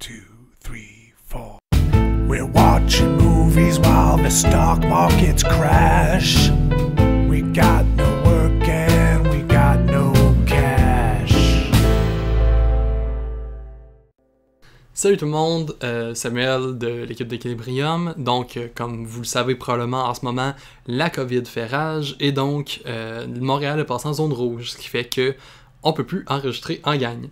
2, 3, 4. We're watching movies while the stock markets crash. We got no work and we got no cash. Salut tout le monde, Samuel de l'équipe d'Equilibrium. Donc, comme vous le savez probablement en ce moment, la COVID fait rage et donc Montréal est passé en zone rouge, ce qui fait que on peut plus enregistrer en gang.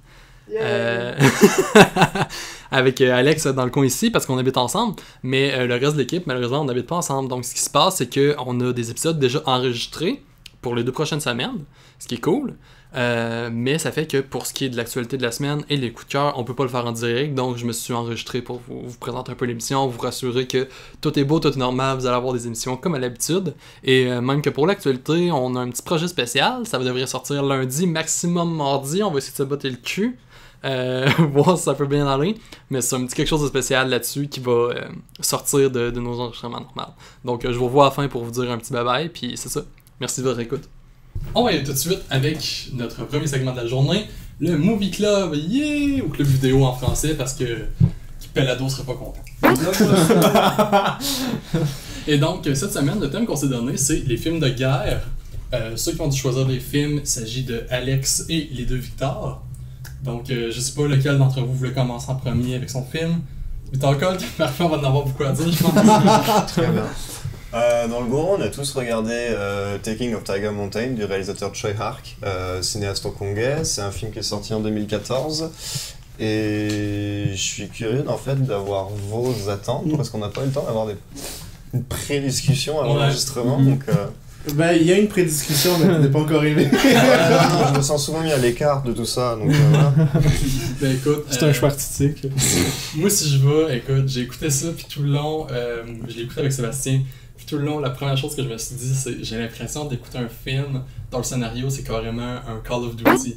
Avec Alex dans le coin ici parce qu'on habite ensemble, mais le reste de l'équipe malheureusement on n'habite pas ensemble. Donc ce qui se passe c'est qu'on a des épisodes déjà enregistrés pour les 2 prochaines semaines, ce qui est cool, mais ça fait que pour ce qui est de l'actualité de la semaine et les coups de cœur, on peut pas le faire en direct. Donc je me suis enregistré pour vous présenter un peu l'émission, vous rassurer que tout est beau, tout est normal, vous allez avoir des émissions comme à l'habitude. Et même que pour l'actualité, on a un petit projet spécial, ça devrait sortir lundi, maximum mardi, on va essayer de se botter le cul. Voir si ça peut bien aller, mais c'est un petit quelque chose de spécial là-dessus qui va sortir de nos enregistrements normaux. Donc je vous revois à la fin pour vous dire un petit bye bye, puis c'est ça. Merci de votre écoute. On va aller tout de suite avec notre premier segment de la journée, le Movie Club, yeah! Ou Club vidéo en français, parce que Pelado serait pas content. Et donc cette semaine, le thème qu'on s'est donné, c'est les films de guerre. Ceux qui ont dû choisir des films, il s'agit de Alex et les 2 Victor. Donc, je sais pas lequel d'entre vous voulait commencer en premier avec son film. Victor Colt, parfait, on va en avoir beaucoup à dire, je pense. Très bien. Dans le gros, on a tous regardé Taking of Tiger Mountain du réalisateur Choi Hark, cinéaste hongkongais. C'est un film qui est sorti en 2014. Et je suis curieux en fait d'avoir vos attentes, parce qu'on n'a pas eu le temps d'avoir une pré-discussion avant l'enregistrement. Donc, ben, il y a une prédiscussion, mais on n'est pas encore arrivé. je me sens souvent mis à l'écart de tout ça, donc voilà. Ben écoute, c'est un choix artistique. Moi, si je vais, écoute, j'ai écouté ça, puis tout le long, je l'ai écouté avec Sébastien, puis tout le long, la première chose que je me suis dit, c'est j'ai l'impression d'écouter un film dont le scénario, c'est carrément un Call of Duty,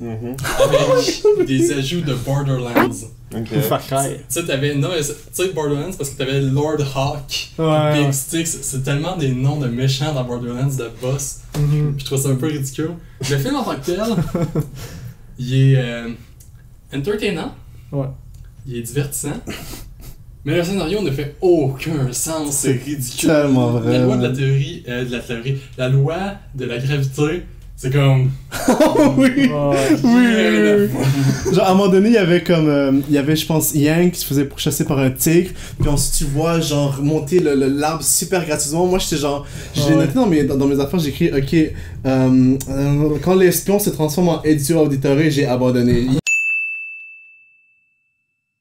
avec des ajouts de Borderlands. Okay. Tu sais, t'avais Borderlands parce que t'avais Lord Hawk, Big Sticks, c'est tellement des noms de méchants dans Borderlands, de boss, puis je trouve ça un peu ridicule. Le film en tant que tel, il est entertainant, il est divertissant, mais le scénario ne fait aucun sens, c'est ridicule. Tellement vrai. La loi de la loi de la gravité, c'est comme... oui. Genre à un moment donné, il y avait je pense Yang qui se faisait pourchasser par un tigre, puis ensuite tu vois genre monter l'arbre super gratuitement. Moi j'étais genre, j'ai noté dans mes affaires, j'ai écrit ok, quand l'espion se transforme en Ezio Auditore, j'ai abandonné.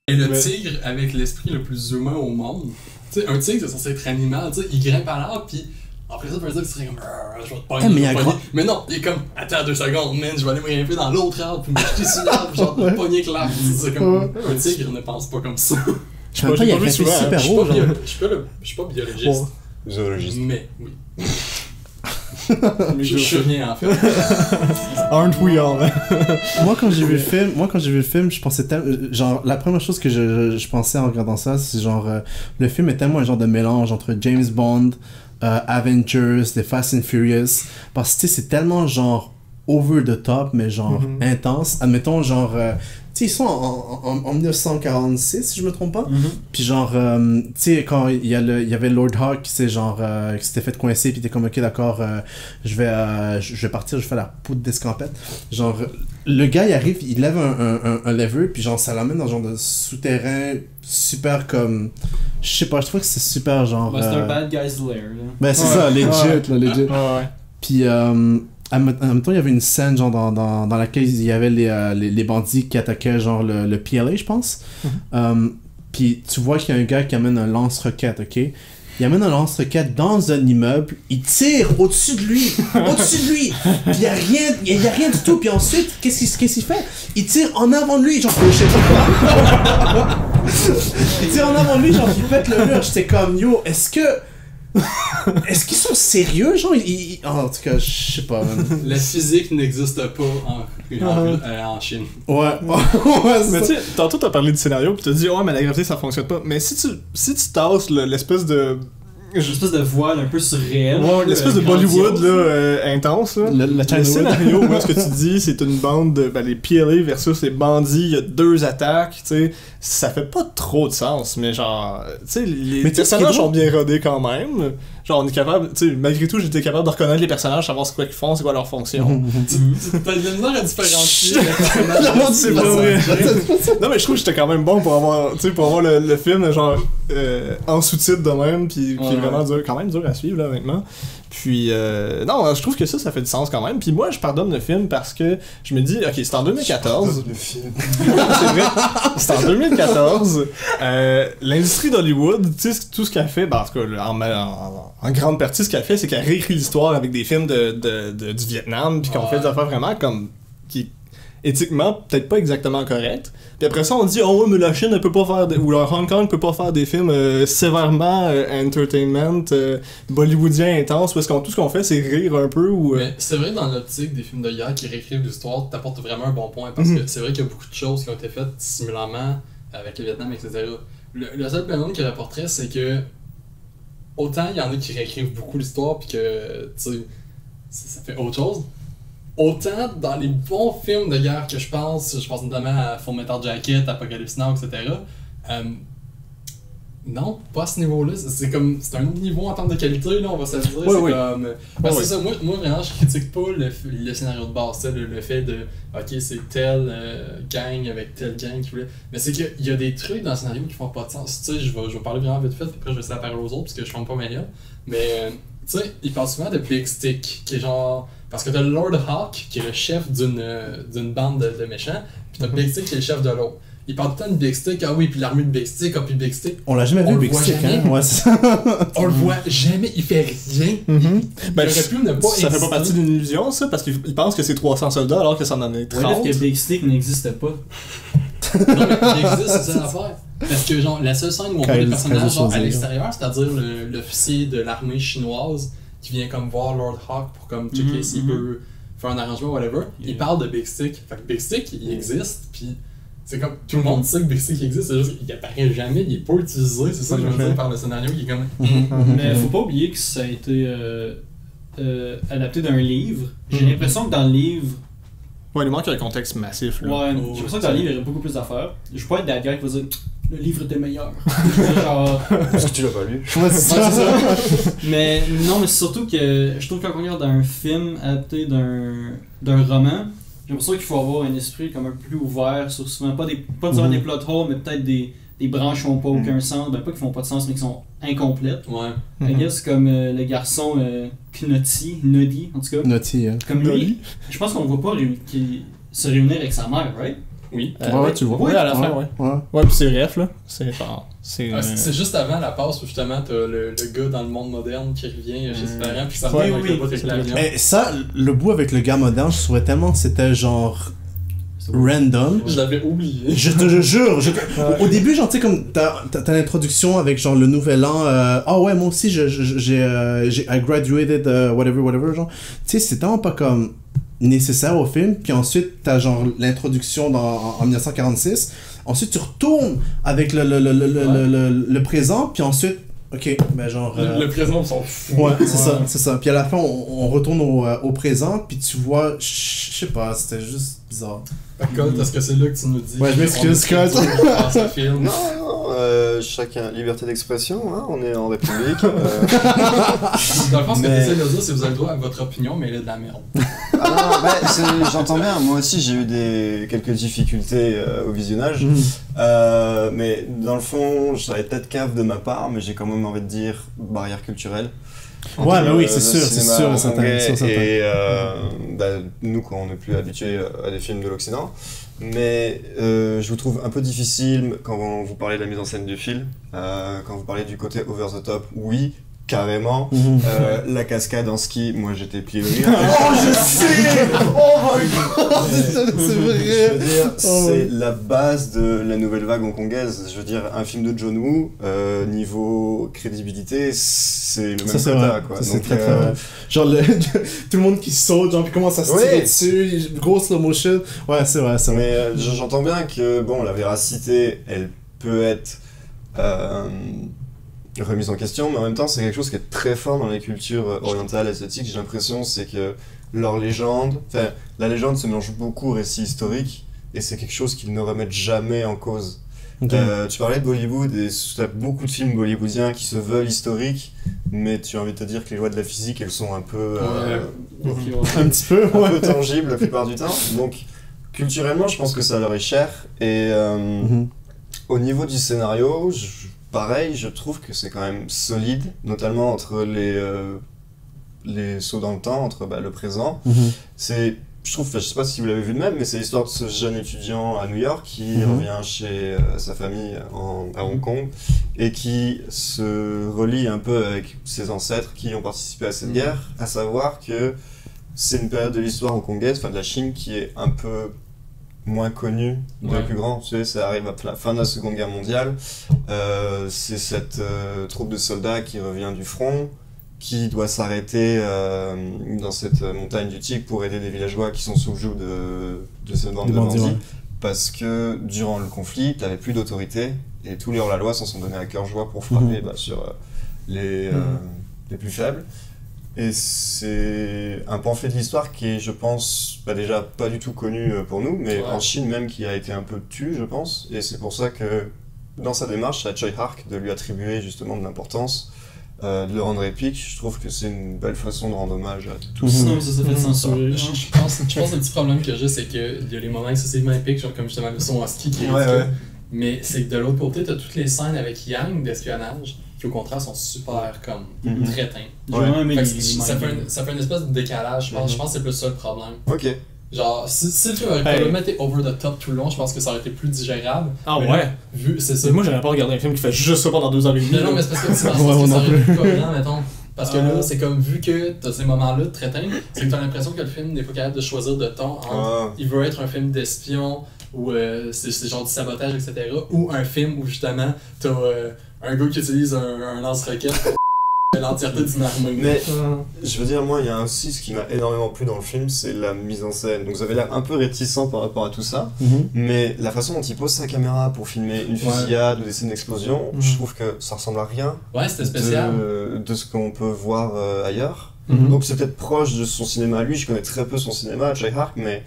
Et le tigre avec l'esprit le plus humain au monde. Tu sais, un tigre c'est censé être animal, tu sais, il grimpe à l'arbre puis après ça, ça veut dire que serait comme je vais te pogner, mais non, il est comme attends 2 secondes, man, je vais aller me grimper dans l'autre arbre puis me jeter sur l'arbre, genre te pogner avec l'arbre. C'est comme un tigre ne pense pas comme ça. Je sais pas, il a fait super haut. Je suis pas biologiste. Zoologiste. Mais oui. Je suis rien en fait. Aren't we all? Moi quand j'ai vu le film, je pensais genre la première chose que je pensais en regardant ça, c'est genre le film est tellement un genre de mélange entre James Bond, Avengers, The Fast and Furious, parce que c'est tellement genre over the top mais genre intense. Admettons genre tu sais ils sont en 1946 si je me trompe pas. Puis genre tu sais quand il y avait Lord Hawk qui s'est genre qui s'était fait coincer puis t'es comme ok d'accord, je vais partir, je fais la poudre d'escampette. Genre le gars il arrive, il lève un lever puis genre ça l'amène dans un genre de souterrain super comme je sais pas, je trouve que c'est super genre c'est un bad guy's lair là. Ben c'est ça, legit. Puis en même temps, il y avait une scène genre dans laquelle il y avait les bandits qui attaquaient genre le PLA, je pense. Puis tu vois qu'il y a un gars qui amène un lance-roquette, ok? Il amène un lance-roquette dans un immeuble, il tire au-dessus de lui, puis il y a rien du tout. Puis ensuite, qu'est-ce qu'il fait? Il tire en avant de lui, genre je sais pas. Il tire en avant de lui, genre il pète le mur. J'étais comme yo, est-ce qu'ils sont sérieux, genre en tout cas, je sais pas. Man. La physique n'existe pas en Chine. Ouais. Mais tu sais, tantôt t'as parlé du scénario pis t'as dit ouais mais la gravité ça fonctionne pas. Mais si tu tasses l'espèce de espèce de voile un peu surréel. Ouais, l'espèce de Bollywood là, intense. Là. La Le scénario, où est-ce que tu dis, c'est une bande de les PLA versus les bandits, il y a 2 attaques, tu sais, ça fait pas trop de sens, mais genre, tu sais, les Mais tu sais, ce qui est personnages sont drôle- bien rodés quand même. Genre, on est capable, tu sais, malgré tout, j'étais capable de reconnaître les personnages, savoir c'est quoi qu'ils font, c'est quoi leur fonction. T'as de la misère à différencier les personnages. C'est pas vrai. Non, mais je trouve que j'étais quand même bon pour avoir, tu sais, pour avoir le film, genre, en sous-titre de même, puis qui est vraiment dur, quand même dur à suivre, là, honnêtement. Puis, non, je trouve que ça fait du sens quand même. Puis moi, je pardonne le film parce que je me dis, ok, c'est en 2014. Le film. C'est vrai. C'est en 2014. L'industrie d'Hollywood, tu sais, tout ce qu'elle fait, ben, en tout cas, en grande partie, ce qu'elle fait, c'est qu'elle réécrit l'histoire avec des films du Vietnam, puis qu'on fait des affaires vraiment comme. Qui éthiquement, peut-être pas exactement correctes. Puis après ça, on dit, oh ouais, mais la Chine ne peut pas faire, ou le Hong Kong peut pas faire des films sévèrement entertainment, bollywoodien intense, parce que tout ce qu'on fait, c'est rire un peu, ou. Mais c'est vrai, dans l'optique des films de guerre qui réécrivent l'histoire, t'apportes vraiment un bon point, parce que c'est vrai qu'il y a beaucoup de choses qui ont été faites similairement avec le Vietnam, etc. Le seul problème que j'apporterais, c'est que autant il y en a qui réécrivent beaucoup l'histoire, puis que, tu sais, ça fait autre chose. Autant dans les bons films de guerre que je pense notamment à Full Metal Jacket, Apocalypse Now, etc. Non, pas à ce niveau-là. C'est un autre niveau en termes de qualité, là, on va se le dire. Oui. C'est ça, moi vraiment, je critique pas le scénario de base, le fait de, ok, c'est tel gang avec tel gang qui voulait. Mais c'est qu'il y a des trucs dans le scénario qui font pas de sens. Tu sais, je vais parler vraiment vite fait, puis après je vais laisser la parole aux autres, parce que je ferme pas ma gueule. Mais, tu sais, il parle souvent de Big Stick, qui est genre. Parce que t'as le Lord Hawk, qui est le chef d'une bande de méchants, puis t'as Big Stick qui est le chef de l'autre. Il parle tout le temps de Big Stick, ah oui, puis l'armée de Big Stick, ah puis Big Stick. On l'a jamais On vu, le Big voit Stick, jamais. hein? Ouais, c'est ça. On le voit jamais, il fait rien. Ben, Il aurait pu ne pas ça fait pas exister. partie d'une illusion, ça, parce qu'ils pensent que c'est 300 soldats alors que ça en est 30. Ouais, que Big Stick n'existait pas. Non, mais il existe, c'est ça l'affaire. Parce que, genre, la seule scène où on voit les Kyle personnages genre, à Soze, l'extérieur, c'est-à-dire l'officier de l'armée chinoise qui vient comme voir Lord Hawk pour comme checker s'il peut faire un arrangement, whatever, il parle de Big Stick. Fait que Big Stick, il existe, puis c'est comme tout le monde sait que Big Stick existe, c'est juste qu'il apparaît jamais, il est pas utilisé, c'est ça que je veux dire par le scénario, il est comme. Mais faut pas oublier que ça a été adapté d'un livre. J'ai l'impression que dans le livre, Ouais, il manque un contexte massif, là. ouais, j'ai l'impression que dans le livre, il y aurait beaucoup plus d'affaires. Je peux pas être that guy qui va dire le livre était meilleur. Genre. Parce que tu l'as pas lu. Ouais, c'est Ouais, ça. c'est ça. Mais non, mais c'est surtout que je trouve que quand on regarde un film adapté d'un roman, j'ai l'impression qu'il faut avoir un esprit comme un peu plus ouvert sur souvent pas nécessairement des plot holes, mais peut-être des branches qui n'ont pas aucun sens, ben pas qui font pas de sens mais qui sont incomplètes. Ouais. I guess comme le garçon Noddy en tout cas. Naughty, hein. Comme lui, je pense qu'on ne voit pas se réunir avec sa mère, right? Oui. Ouais, tu le vois. Oui, à la fin, ouais. Ouais. Ouais, pis c'est bref, là. C'est genre. C'est juste avant la passe où justement t'as le gars dans le monde moderne qui revient chez ses parents puis ça Ouais, revient avec oui, le bout avec l'avion. Mais ça, le bout avec le gars moderne, je trouvais tellement que c'était genre random. Je l'avais oublié. Je te jure, au début, genre, tu sais, comme t'as l'introduction avec genre le nouvel an, ah ouais, moi aussi, I graduated, whatever, genre. Tu sais, c'est tellement pas comme nécessaire au film, puis ensuite, t'as genre l'introduction en 1946, ensuite tu retournes avec le présent, puis ensuite, ok, ben genre... Le présent, on s'en fout. Ouais, c'est ça. Puis à la fin, on retourne au présent, puis tu vois, je sais pas, c'était juste bizarre. Colt, est-ce que c'est là que tu nous dis? Ouais, je m'excuse, Colt. Ça film. Non, chacun, liberté d'expression, hein, on est en République. Dans le fond, ce que Mais- t'essaies de dire, c'est que vous avez le droit à votre opinion, mais elle est de la merde. Ah non, bah, j'entends bien, moi aussi j'ai eu quelques difficultés au visionnage, mais dans le fond, j'avais peut-être cave de ma part, mais j'ai quand même envie de dire barrière culturelle. Ouais, bah oui, c'est Le sûr, cinéma certain, hongkongais c'est certain. Et nous, quand on n'est plus habitués à des films de l'Occident. Mais je vous trouve un peu difficile quand vous parlez de la mise en scène du film, quand vous parlez du côté over the top, oui, carrément. La cascade en ski, moi j'étais plié de rire. Oh, je sais! Oh my god! C'est Je vrai! veux dire, Oh, c'est ouais. la base de la nouvelle vague hongkongaise. Je veux dire, un film de John Woo, niveau crédibilité, c'est le même Ça, c'est quota, vrai. quoi. Ça, c'est Donc, très vrai. Genre, tout le monde qui saute, genre, puis commence à se tirer Ouais. dessus, gros slow motion. Ouais, c'est vrai, c'est vrai. Mais j'entends bien que bon, la véracité, elle peut être remise en question, mais en même temps c'est quelque chose qui est très fort dans les cultures orientales, asiatiques, j'ai l'impression, c'est que leur légende, enfin la légende se mélange beaucoup au récit historique, et c'est quelque chose qu'ils ne remettent jamais en cause. Ok. Tu parlais de Bollywood, et tu as beaucoup de films bollywoodiens qui se veulent historiques, mais tu as envie de te dire que les lois de la physique, elles sont un peu, Un petit peu, un peu ouais. tangibles la plupart du temps. Donc, culturellement, je pense que ça leur est cher. Et au niveau du scénario, pareil, je trouve que c'est quand même solide, notamment entre les sauts dans le temps, entre le présent. Je trouve, je sais pas si vous l'avez vu de même, mais c'est l'histoire de ce jeune étudiant à New York qui revient chez sa famille à Hong Kong et qui se relie un peu avec ses ancêtres qui ont participé à cette guerre, à savoir que c'est une période de l'histoire hongkongaise, enfin de la Chine, qui est un peu moins connue des plus grands. Tu sais, ça arrive à la fin de la Seconde Guerre mondiale. C'est cette troupe de soldats qui revient du front, qui doit s'arrêter dans cette montagne du Tigre pour aider des villageois qui sont sous le joug de cette bande de bandits, ouais. Parce que durant le conflit, tu n'avais plus d'autorité et tous les hors-la-loi s'en sont donnés à cœur joie pour frapper sur les plus faibles. Et c'est un pamphlet de l'histoire qui est, je pense, déjà pas du tout connu pour nous, mais en Chine même qui a été un peu tu, je pense. Et c'est pour ça que dans sa démarche, c'est à Choi Hark de lui attribuer justement de l'importance. De le rendre épique, je trouve que c'est une belle façon de rendre hommage à tout ça. Sinon, ça fait censurer. Je pense que le petit problème que j'ai, c'est qu'il y a les moments excessivement épiques, genre comme justement le son en ski qui est ridicule. Mais c'est que de l'autre côté, t'as toutes les scènes avec Yang d'espionnage qui au contraire sont super comme très teintes. Ça fait une espèce de décalage, je pense que c'est plus ça le problème. Ok. Genre, si le film avait probablement été over the top tout le long, je pense que ça aurait été plus digérable. Ah mais ouais? Là, c'est ça. Mais moi, j'aurais pas regardé un film qui fait juste ça pendant 2h30. Non, mais c'est parce que ça aurait été cohérent, mettons. Parce que là, c'est comme, vu que t'as ces moments-là de très teintes, c'est que t'as l'impression que le film n'est pas capable de choisir de ton. Il veut être un film d'espion, ou c'est genre du sabotage, etc. Ou un film où justement, t'as un gars qui utilise un lance-roquette pour l'entièreté d'une armée. Mais je veux dire, moi, il y a aussi ce qui m'a énormément plu dans le film, c'est la mise en scène. Donc vous avez l'air un peu réticent par rapport à tout ça, mais la façon dont il pose sa caméra pour filmer une fusillade ou des scènes d'explosion, je trouve que ça ressemble à rien. Ouais, c'était spécial. De ce qu'on peut voir ailleurs. Donc c'est peut-être proche de son cinéma. Lui, je connais très peu son cinéma, Choi Hark, mais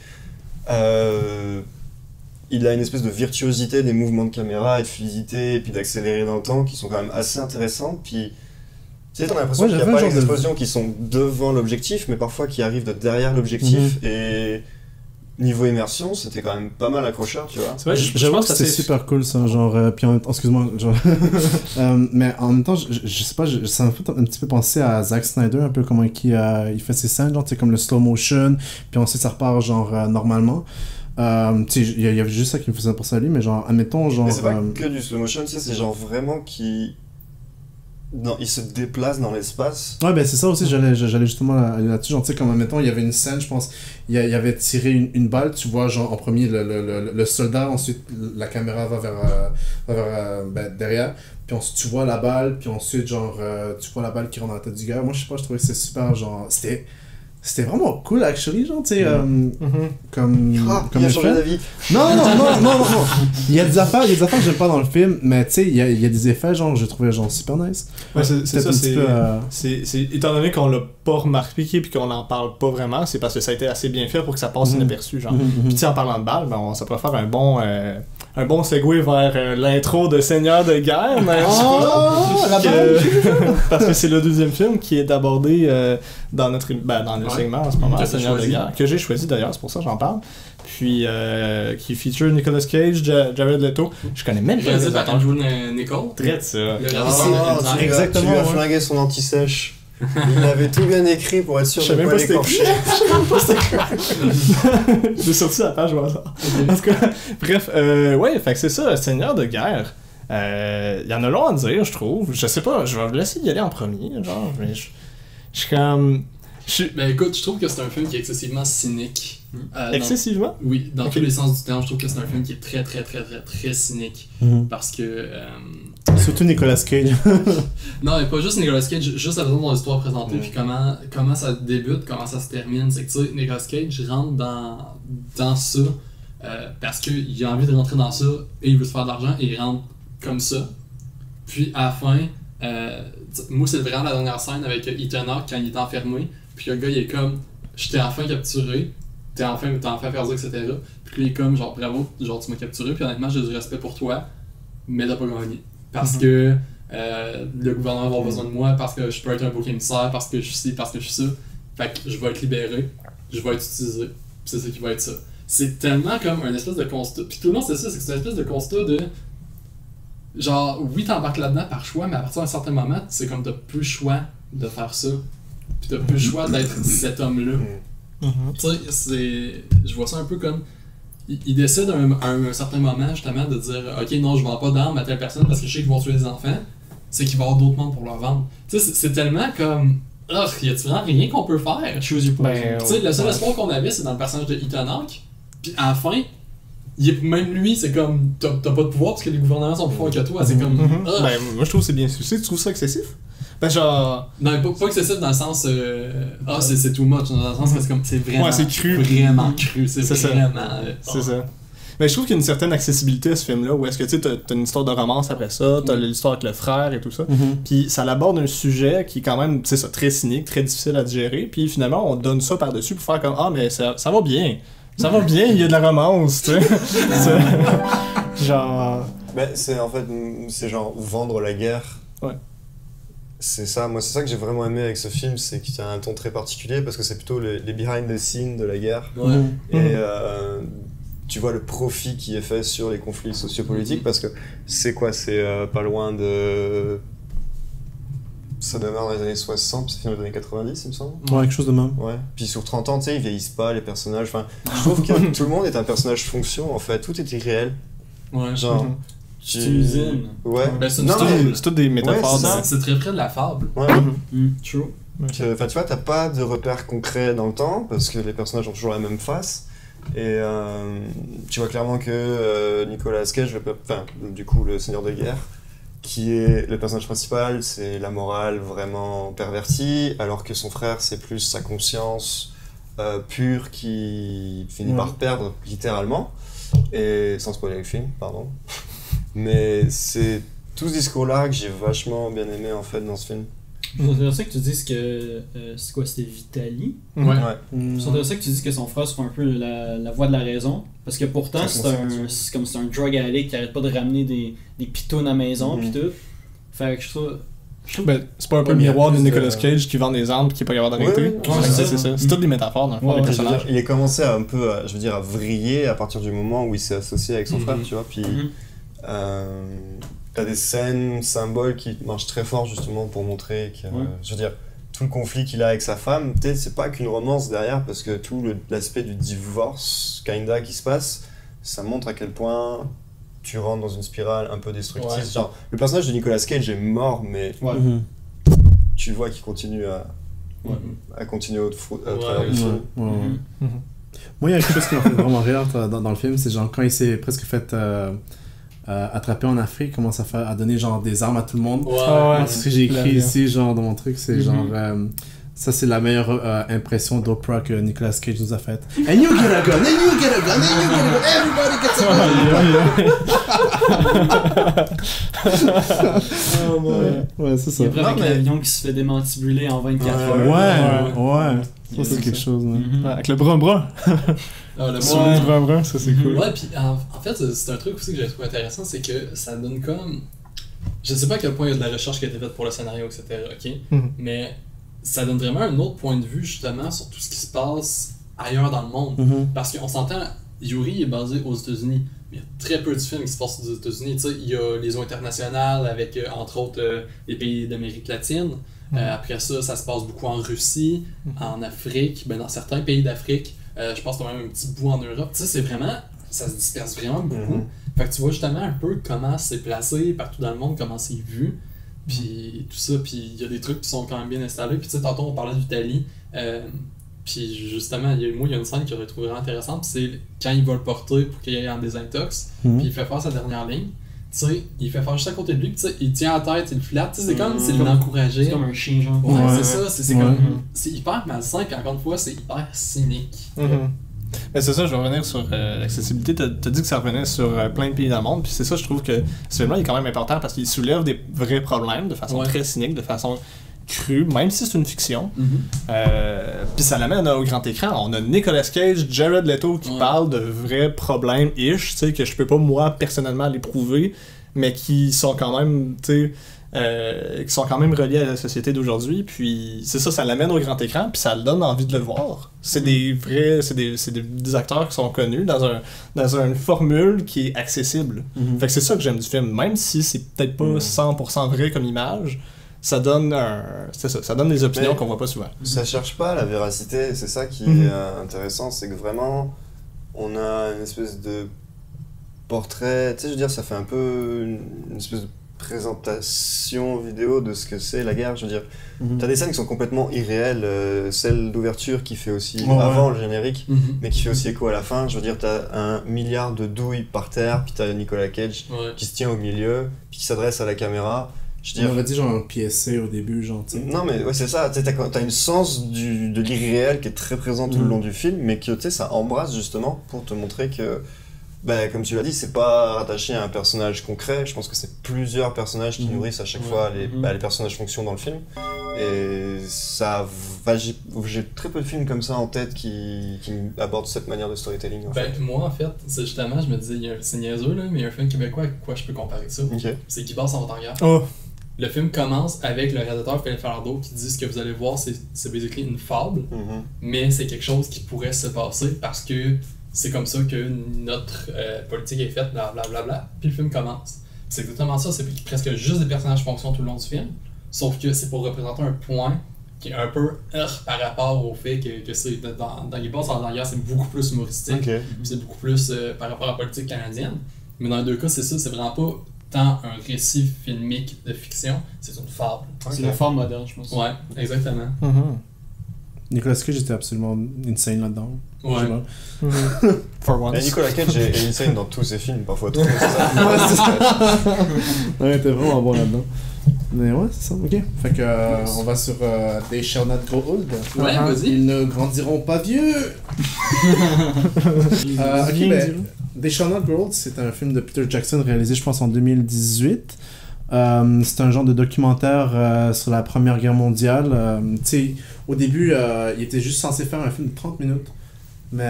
il a une espèce de virtuosité des mouvements de caméra et de fluidité et puis d'accélérer dans le temps qui sont quand même assez intéressants. Puis tu sais, t'as l'impression qu'il n'y a pas les explosions qui sont devant l'objectif, mais parfois qui arrivent de derrière l'objectif. Et niveau immersion, c'était quand même pas mal accrocheur, tu vois. C'est vrai, je pense que c'est super cool ça, genre, puis en même temps, excuse-moi, genre, mais en même temps, je sais pas, ça m'a fait un petit peu penser à Zack Snyder, un peu comment il fait ses scènes, genre, tu sais, comme le slow motion, puis ensuite ça repart, genre, normalement. Tu sais, il y avait juste ça qui me faisait penser à lui, mais genre, admettons, genre... Mais c'est pas que du slow motion, tu sais, c'est genre vraiment qui... Non, il se déplace dans l'espace. Ouais, ben c'est ça aussi, j'allais justement là-dessus. Genre, tu sais, comme, admettons, il y avait une scène, je pense, il y avait tiré une balle, tu vois, genre, en premier, le soldat, ensuite, la caméra va vers derrière, puis ensuite, tu vois la balle, puis ensuite, genre, tu vois la balle qui rentre dans la tête du gars. Moi, je sais pas, je trouvais que c'était super, genre, c'était vraiment cool, actually, genre, tu sais, comme il a changé d'avis. Non. Il y a des affaires que j'aime pas dans le film, mais tu sais, il y a des effets, genre, je trouvais, genre, super nice. Ouais, c'est ça, c'est étant donné qu'on l'a pas remarqué puis qu'on en parle pas vraiment, c'est parce que ça a été assez bien fait pour que ça passe inaperçu, genre. Puis tu sais, en parlant de balles, ben, ça pourrait faire un bon segue vers l'intro de Seigneur de guerre, mais parce que c'est le deuxième film qui est abordé dans le segment en ce moment, Seigneur de guerre, que j'ai choisi d'ailleurs, c'est pour ça que j'en parle. Puis qui feature Nicolas Cage, Jared Leto. Je connais même pas les par Andrew Nicole. Très de ça. Exactement. Tu lui as flingué son anti-sèche. Il avait tout bien écrit pour être sûr de ne pas l'écorcher. J'ai sorti la page au hasard. En tout cas, bref, ouais, fait que c'est ça, Seigneur de guerre. Il y en a long à dire, je trouve. Je sais pas, je vais vous laisser y aller en premier, genre, mais je suis comme... Ben écoute, je trouve que c'est un film qui est excessivement cynique. Excessivement? Oui, dans tous les sens du terme, je trouve que c'est un film qui est très très très très très cynique. Parce que... Surtout Nicolas Cage. Non, et pas juste Nicolas Cage, juste la façon dont l'histoire est présentée, puis comment ça débute, comment ça se termine. C'est que tu sais, Nicolas Cage rentre dans ça parce qu'il a envie de rentrer dans ça et il veut se faire de l'argent et il rentre comme ça. Puis à la fin, moi, c'est vraiment la dernière scène avec Ethan Hawke quand il est enfermé. Puis le gars, il est comme, je t'ai enfin capturé, t'as enfin perdu, etc. Puis lui, il est comme, genre, bravo, genre, tu m'as capturé. Puis honnêtement, j'ai du respect pour toi, mais t'as pas gagné. Parce que le gouvernement va avoir besoin de moi, parce que je peux être un bouc émissaire, parce que je suis ci, parce que je suis ça. Fait que je vais être libéré, je vais être utilisé. Puis c'est ça qui va être ça. C'est tellement comme un espèce de constat. Puis tout le monde, c'est ça, c'est une espèce de constat de. Genre, oui, t'embarques là-dedans par choix, mais à partir d'un certain moment, c'est comme t'as plus le choix de faire ça. Puis t'as plus le choix d'être cet homme-là. Tu sais, je vois ça un peu comme. Il décide à un certain moment, justement, de dire ok, non, je vends pas d'armes à telle personne parce que je sais qu'ils vont tuer des enfants. C'est qu'il va y avoir d'autres mondes pour leur vendre. Tu sais, c'est tellement comme. Oh, y a-tu vraiment rien qu'on peut faire? Choose your poison. Tu sais, le seul espoir qu'on avait, c'est dans le personnage de Ethan Hawke. Puis à la fin, même lui, c'est comme t'as pas de pouvoir parce que les gouvernements sont plus forts que toi. C'est comme. Ben, moi je trouve que c'est bien sucé. Tu trouves ça excessif? Ben, genre. Non, pas excessif dans le sens. C'est too much. Dans le sens que c'est vraiment. Ouais, c'est cru. Vraiment cru. C'est vraiment. C'est ça. Mais je trouve qu'il y a une certaine accessibilité à ce film-là, où est-ce que tu sais, t'as une histoire de romance après ça, t'as l'histoire avec le frère et tout ça, puis ça aborde un sujet qui est quand même, c'est ça, très cynique, très difficile à digérer, puis finalement on donne ça par-dessus pour faire comme ah mais ça va bien, il y a de la romance, tu sais, genre. Ben c'est en fait c'est genre vendre la guerre. Ouais. C'est ça, moi c'est ça que j'ai vraiment aimé avec ce film, c'est qu'il y a un ton très particulier parce que c'est plutôt les behind the scenes de la guerre. Ouais. Et tu vois le profit qui est fait sur les conflits sociopolitiques parce que c'est quoi, c'est pas loin de. Ça démarre dans les années 60, ça finit dans les années 90, il me semble. Ouais, quelque chose de même. Ouais. Puis sur 30 ans, tu sais, ils vieillissent pas, les personnages. Enfin, je trouve que tout le monde est un personnage fonction en fait, tout est irréel. Ouais. Genre. C'est une usine. Ouais. Ben, c'est toutes des métaphores. Ouais, c'est très près de la fable. Ouais. True. Enfin, tu vois, t'as pas de repères concrets dans le temps parce que les personnages ont toujours la même face. Et tu vois clairement que Nicolas Cage, du coup le seigneur de guerre, qui est le personnage principal, c'est la morale vraiment pervertie, alors que son frère c'est plus sa conscience pure qui finit par perdre littéralement. Et sans spoiler le film, pardon. Mais c'est tout ce discours-là que j'ai vachement bien aimé en fait dans ce film. C'est intéressant que tu dises que c'est quoi, c'était Vitaly? Ouais. C'est intéressant que tu dises que son frère soit un peu la voix de la raison, parce que pourtant c'est un drug addict qui arrête pas de ramener des pitounes à la maison pis tout. Fait que je trouve. Ben, c'est pas un peu le miroir de Nicolas Cage qui vend des armes qui est pas capable d'arrêter. C'est ça. C'est toutes des métaphores dans le fond, les personnages. Il est commencé à un peu, je veux dire, à vriller à partir du moment où il s'est associé avec son frère, tu vois. Puis t'as des scènes symboles qui marchent très fort justement pour montrer que, je veux dire, tout le conflit qu'il a avec sa femme, peut-être c'est pas qu'une romance derrière, parce que tout l'aspect du divorce, kinda, qui se passe, ça montre à quel point tu rentres dans une spirale un peu destructrice. Ouais. Genre, le personnage de Nicolas Cage est mort, mais tu vois qu'il continue à continuer à travers le film. Moi, il y a quelque chose qui m'a fait vraiment rire dans le film, c'est genre quand il s'est presque fait attraper en Afrique, commence à donner genre des armes à tout le monde. Ce que j'ai écrit ici, genre dans mon truc, c'est genre ça c'est la meilleure impression d'Oprah que Nicolas Cage nous a faite. And you get a gun, and you get a gun, and you get a gun, everybody gets a gun. Ouais, c'est ça. Il y a avec l'avion qui se fait démantibuler en 24 heures. Ouais. Ça c'est quelque chose. Avec le brun. Le brun, ça c'est cool. Ouais, puis en fait, c'est un truc aussi que j'ai trouvé intéressant, c'est que ça donne comme. Je sais pas à quel point il y a de la recherche qui a été faite pour le scénario, etc. Mais ça donne vraiment un autre point de vue justement sur tout ce qui se passe ailleurs dans le monde. Parce qu'on s'entend, Yuri est basé aux États-Unis, mais il y a très peu de films qui se passent aux États-Unis. Tu sais, il y a les eaux internationales avec entre autres les pays d'Amérique latine. Après ça se passe beaucoup en Russie, en Afrique, dans certains pays d'Afrique. Je pense qu'il y a même un petit bout en Europe. Tu sais, c'est vraiment, ça se disperse vraiment beaucoup. Fait que tu vois justement un peu comment c'est placé partout dans le monde, comment c'est vu. Puis tout ça, puis il y a des trucs qui sont quand même bien installés. Puis tu sais, tantôt on parlait d'Italie. Puis justement, il y a une scène que j'aurais trouvé vraiment intéressante. Puis c'est quand il va le porter pour qu'il aille en désintox. Puis il fait faire sa dernière ligne. Tu sais, il fait faire juste à côté de lui. Puis tu sais, il tient la tête, il le flatte. Tu sais, c'est comme, c'est l'encourager. C'est comme un chien, genre. Ouais, c'est ça. C'est comme, c'est hyper malsain. Puis encore une fois, c'est hyper cynique. Mais c'est ça, je vais revenir sur l'accessibilité. T'as dit que ça revenait sur plein de pays dans le monde, puis c'est ça, je trouve que ce film-là est quand même important parce qu'il soulève des vrais problèmes de façon très cynique, de façon crue, même si c'est une fiction. Puis ça l'amène au grand écran. On a Nicolas Cage, Jared Leto qui parlent de vrais problèmes-ish, tu sais, que je peux pas moi personnellement les prouver, mais qui sont quand même, tu sais, qui sont quand même reliés à la société d'aujourd'hui, puis c'est ça, ça l'amène au grand écran, puis ça le donne envie de le voir. C'est des vrais, c'est des acteurs qui sont connus dans une formule qui est accessible. Fait que c'est ça que j'aime du film, même si c'est peut-être pas 100% vrai comme image, ça donne ça donne des opinions qu'on voit pas souvent. Ça cherche pas la véracité, c'est ça qui est intéressant, c'est que vraiment, on a une espèce de portrait, tu sais, je veux dire, ça fait un peu une espèce de présentation vidéo de ce que c'est la guerre, je veux dire. T'as des scènes qui sont complètement irréelles, celle d'ouverture qui fait aussi avant le générique, mais qui fait aussi écho à la fin. Je veux dire, t'as 1 milliard de douilles par terre, puis t'as Nicolas Cage qui se tient au milieu, puis qui s'adresse à la caméra. Je veux dire, on aurait dit genre un PSC au début, genre, tu sais. Non, mais ouais, c'est ça, t'as une sens de l'irréel qui est très présent tout le long du film, mais que, tu sais, ça embrasse justement pour te montrer que, comme tu l'as dit, c'est pas rattaché à un personnage concret. Je pense que c'est plusieurs personnages qui nourrissent à chaque fois les personnages fonctions dans le film. Et ça, j'ai très peu de films comme ça en tête qui abordent cette manière de storytelling. En fait. Moi, en fait, c'est justement, je me disais, c'est niaiseux, là, mais il y a un film québécois avec quoi je peux comparer ça. C'est Guy Barre s'en va en guerre. Le film commence avec le réalisateur Philippe Falardeau qui dit ce que vous allez voir, c'est basically une fable, mais c'est quelque chose qui pourrait se passer parce que c'est comme ça que notre politique est faite, blablabla. Puis le film commence. C'est exactement ça, c'est presque juste des personnages fonctionnent tout le long du film, sauf que c'est pour représenter un point qui est un peu par rapport au fait que c'est dans les bases en guerre, c'est beaucoup plus humoristique, c'est beaucoup plus par rapport à la politique canadienne. Mais dans les deux cas, c'est ça, c'est vraiment pas tant un récit filmique de fiction, c'est une fable. C'est une forme moderne, je pense. Ouais, exactement. Nicolas Cage était absolument insane là-dedans. Ouais. For once. Et Nicolas Cage est insane dans tous ses films, parfois trop, c'est ça. C'est ça. Ouais, t'es vraiment bon là-dedans. Mais ouais, c'est ça, ok. Fait que on va sur They Shall Not Grow Old. Ouais, vas-y. Ils ne grandiront pas vieux. Ok, They Shall Not Grow Old, c'est un film de Peter Jackson réalisé, je pense, en 2018. C'est un genre de documentaire sur la Première Guerre mondiale. Tu sais, au début, il était juste censé faire un film de 30 minutes. Mais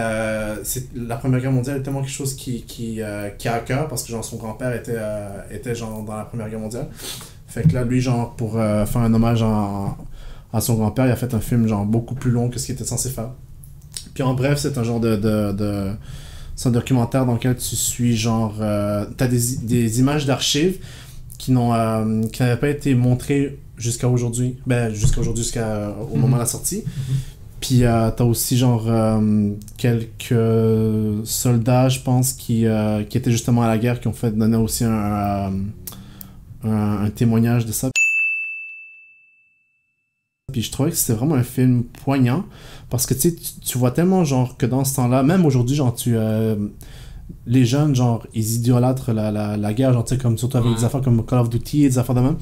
la Première Guerre mondiale est tellement quelque chose qui a à cœur parce que genre, son grand-père était genre dans la Première Guerre mondiale. Fait que là, lui, genre, pour faire un hommage à son grand-père, il a fait un film genre beaucoup plus long que ce qu'il était censé faire. Puis en bref, c'est un genre c'est un documentaire dans lequel tu suis genre... t'as des images d'archives qui n'avaient pas été montrées jusqu'à aujourd'hui. Jusqu'au moment de la sortie. Puis t'as aussi genre quelques soldats, je pense, qui étaient justement à la guerre, qui ont fait donner aussi un témoignage de ça. Puis je trouvais que c'était vraiment un film poignant parce que tu vois tellement genre que dans ce temps-là, même aujourd'hui, genre les jeunes, genre, ils idolâtrent la guerre, genre, tu sais, comme surtout avec des affaires comme Call of Duty et des affaires de même.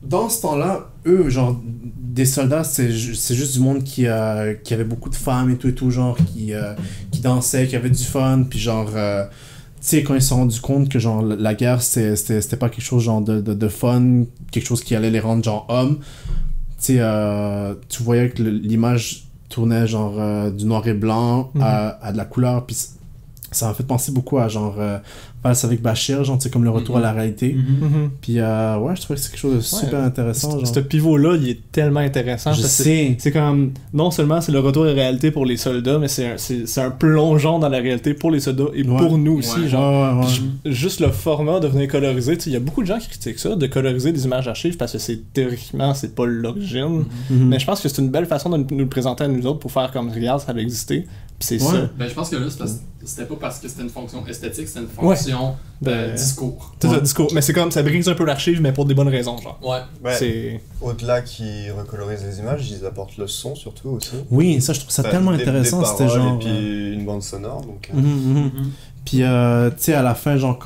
Dans ce temps-là, eux, genre, des soldats, c'est juste du monde qui avait beaucoup de femmes et tout, genre, qui dansaient, qui avait du fun, puis genre, tu sais, quand ils se sont rendus compte que, genre, la guerre, c'était pas quelque chose, genre, de fun, quelque chose qui allait les rendre, genre, hommes, tu sais, tu voyais que l'image tournait, genre, du noir et blanc à de la couleur, puis ça m'a fait penser beaucoup à genre Valse avec Bachir, genre, tu sais, comme le retour à la réalité. Puis ouais, je trouvais que c'est quelque chose de super intéressant. Ce pivot-là, il est tellement intéressant. Je sais. C'est comme, non seulement c'est le retour à la réalité pour les soldats, mais c'est un plongeon dans la réalité pour les soldats et pour nous aussi. Genre, juste le format de venir coloriser, tu sais, il y a beaucoup de gens qui critiquent ça, de coloriser des images d'archives parce que théoriquement, c'est pas l'origine. Mais je pense que c'est une belle façon de nous le présenter à nous autres pour faire comme, regarde, ça avait existé. C'est ça. Ben, je pense que là, c'était pas parce que c'était une fonction esthétique, c'était une fonction de discours. C'est ça, discours. Mais c'est comme, ça brise un peu l'archive, mais pour des bonnes raisons, genre. Ouais. Au-delà qu'ils recolorisent les images, ils apportent le son surtout aussi. Oui, ça, je trouve ça tellement intéressant. C'était genre. Et puis une bande sonore, donc. Puis, tu sais, à la fin, genre,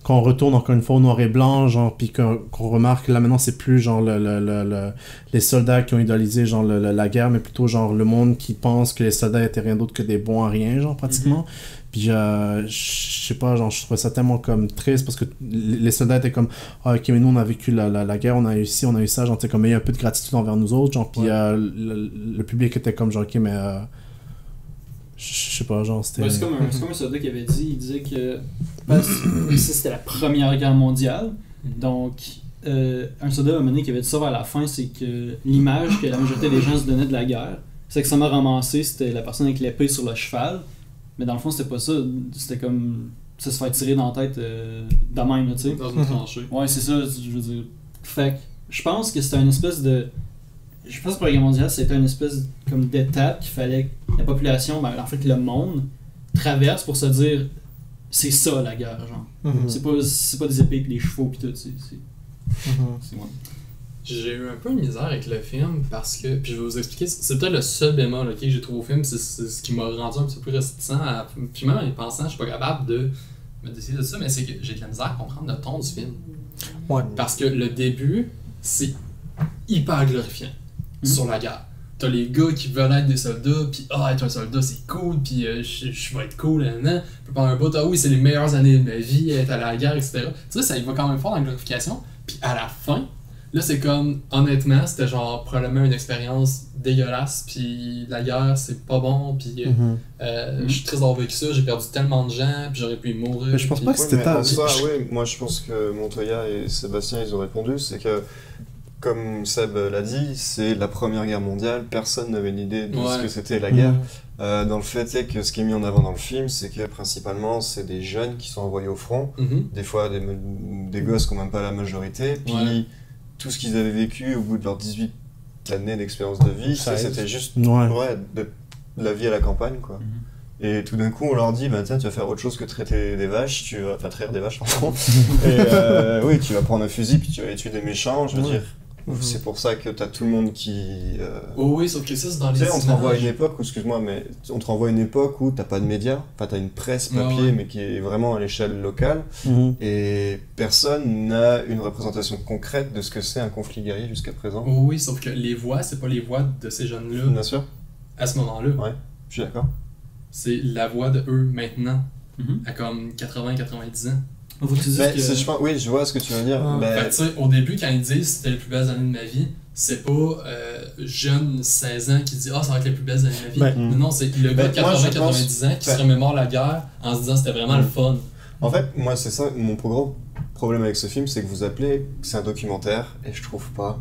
quand on retourne encore une fois au noir et blanc, genre, puis qu'on remarque là maintenant c'est plus genre les soldats qui ont idéalisé genre la guerre, mais plutôt genre le monde qui pense que les soldats étaient rien d'autre que des bons à rien, genre pratiquement. Puis je sais pas, genre je trouvais ça tellement comme triste parce que les soldats étaient comme ah, ok, mais nous on a vécu la guerre, on a eu ci, on a eu ça, genre tu sais, comme il y a un peu de gratitude envers nous autres, genre, puis le public était comme genre ok, mais je sais pas, genre c'était. Ouais, c'est comme un soldat qui avait dit, il disait que c'était la Première Guerre mondiale, donc un soldat à un moment donné qui avait dit ça vers la fin, c'est que l'image que la majorité des gens se donnaient de la guerre, c'est que ça m'a ramassé, c'était la personne avec l'épée sur le cheval, mais dans le fond c'était pas ça, c'était comme ça se fait tirer dans la tête de même, là, tu sais. Dans une tranchée. Ouais, c'est ça, je veux dire. Fait que je pense que c'était une espèce de. Je pense que la Guerre mondiale, c'était une espèce comme d'étape qu'il fallait que la population, ben, en fait le monde, traverse pour se dire c'est ça la guerre, genre. C'est pas des épées et des chevaux pis tout, c'est moi. J'ai eu un peu de misère avec le film parce que, puis je vais vous expliquer, c'est peut-être le seul bémol que j'ai trouvé au film, c'est ce qui m'a rendu un petit peu réticent puis même en y pensant, je suis pas capable de me décider de ça, mais c'est que j'ai de la misère à comprendre le ton du film. Ouais. Parce que le début, c'est hyper glorifiant sur la guerre. T'as les gars qui veulent être des soldats, pis être un soldat c'est cool, pis je vais être cool, nan. Puis pendant un bout, oui, c'est les meilleures années de ma vie, être à la guerre, etc. Tu sais, ça y va quand même fort dans la glorification, puis à la fin, là c'est comme, honnêtement, c'était genre probablement une expérience dégueulasse, puis la guerre c'est pas bon, puis je suis très d'avoir vécu ça, j'ai perdu tellement de gens, puis j'aurais pu mourir. Mais je pense pas que c'était ça, oui, moi je pense que Montoya et Sébastien ils ont répondu, c'est que comme Seb l'a dit, c'est la Première Guerre mondiale, personne n'avait une idée de ce que c'était la guerre. Dans le fait est que ce qui est mis en avant dans le film, c'est que principalement c'est des jeunes qui sont envoyés au front, des fois des gosses qui n'ont même pas la majorité, puis tout ce qu'ils avaient vécu au bout de leurs 18 années d'expérience de vie, c'était juste de la vie à la campagne, quoi. Et tout d'un coup, on leur dit, bah tiens, tu vas faire autre chose que traiter des vaches, tu vas traire des vaches, pardon. Et oui, tu vas prendre un fusil puis tu vas tuer des méchants, je veux dire. C'est pour ça que t'as tout le monde qui. Oh oui, sauf que ça, c'est dans les. Tu sais, on te renvoie à une époque où, excuse-moi, mais on te renvoie à une époque où t'as pas de médias, enfin t'as une presse papier, mais qui est vraiment à l'échelle locale, et personne n'a une représentation concrète de ce que c'est un conflit guerrier jusqu'à présent. Oh oui, sauf que les voix, c'est pas les voix de ces jeunes-là. Bien sûr. À ce moment-là. Ouais, je suis d'accord. C'est la voix de eux maintenant, à comme 80-90 ans. Oui, je vois ce que tu veux dire. Fait que, tu sais, au début, quand ils disent c'était les plus belles années de ma vie, c'est pas jeune 16 ans qui dit ça va être les plus belles années de ma vie. Non, c'est le gars de 80-90 ans qui se remémore la guerre en se disant c'était vraiment le fun. En fait, moi, c'est ça, mon plus gros problème avec ce film, c'est que vous appelez que c'est un documentaire, et je trouve pas.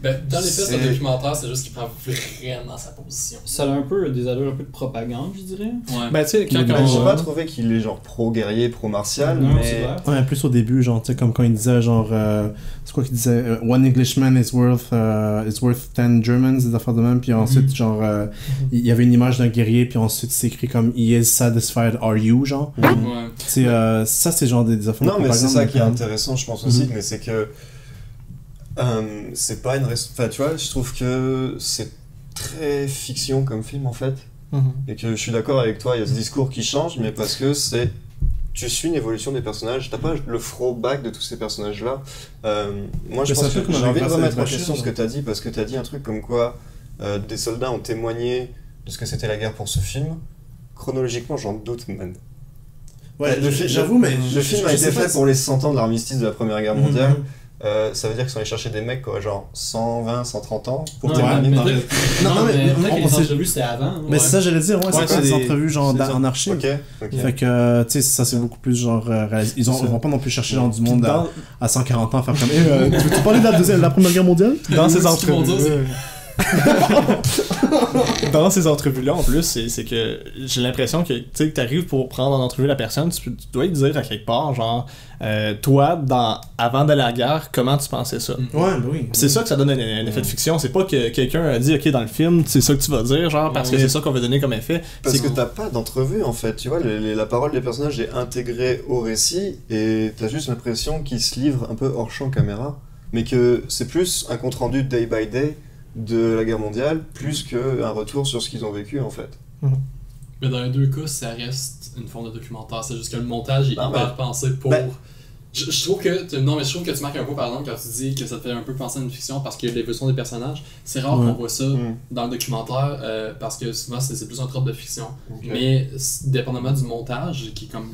Ben, dans les faits, c'est un documentaire, c'est juste qu'il prend vraiment sa position. Ça a un peu des allures un peu de propagande, je dirais. Ouais. Ben, tu sais, j'ai pas trouvé qu'il est genre pro-guerrier, pro-martial, mais. Ouais, plus au début, genre, tu sais, comme quand il disait, genre. C'est quoi qu'il disait One Englishman is worth 10 Germans, des affaires de même, puis ensuite, genre. Il y avait une image d'un guerrier, puis ensuite, c'est écrit comme He is satisfied, are you, genre. Ouais. Ça, c'est genre des affaires. Non, mais c'est ça qui est intéressant, je pense aussi, mais c'est que. C'est pas une enfin, tu vois, je trouve que c'est très fiction comme film en fait, et que je suis d'accord avec toi, il y a ce discours qui change, mais parce que tu suis une évolution des personnages, t'as pas le throwback de tous ces personnages là. Moi je pense que j'ai envie de remettre en question ce que t'as dit, parce que t'as dit un truc comme quoi des soldats ont témoigné de ce que c'était la guerre pour ce film. Chronologiquement j'en doute, man. Ouais, j'avoue, mais le film a été fait pour les 100 ans de l'armistice de la Première Guerre mondiale. Ça veut dire qu'ils sont allés chercher des mecs quoi, genre 120, 130 ans pour témoigner. Non, mais les entrevues c'était avant. Mais c'est ça j'allais dire, c'est des entrevues genre en archive. Fait que tu sais, ça c'est beaucoup plus genre ils vont pas non plus chercher genre du monde à 140 ans faire comme tu veux parler de la Première Guerre mondiale dans ces entrevues. Dans ces entrevues-là, en plus, c'est que j'ai l'impression que tu arrives pour prendre en entrevue la personne, tu dois lui dire à quelque part, genre, toi, avant de la guerre, comment tu pensais ça? Ouais, oui. C'est ça que ça donne un effet de fiction. C'est pas que quelqu'un a dit, ok, dans le film, c'est ça que tu vas dire, genre, parce que c'est ça qu'on veut donner comme effet. Parce que t'as pas d'entrevue, en fait. Tu vois, la parole des personnages est intégrée au récit et t'as juste l'impression qu'ils se livrent un peu hors champ caméra, mais que c'est plus un compte-rendu day by day de la guerre mondiale plus qu'un retour sur ce qu'ils ont vécu en fait. Mais dans les deux cas, ça reste une forme de documentaire. C'est juste que le montage est hyper pensé pour. Je trouve que tu marques un peu, par exemple, quand tu dis que ça te fait un peu penser à une fiction parce que l'évolution des personnages, c'est rare qu'on voit ça dans le documentaire parce que souvent c'est plus un trope de fiction. Okay. Mais dépendamment du montage, qui est comme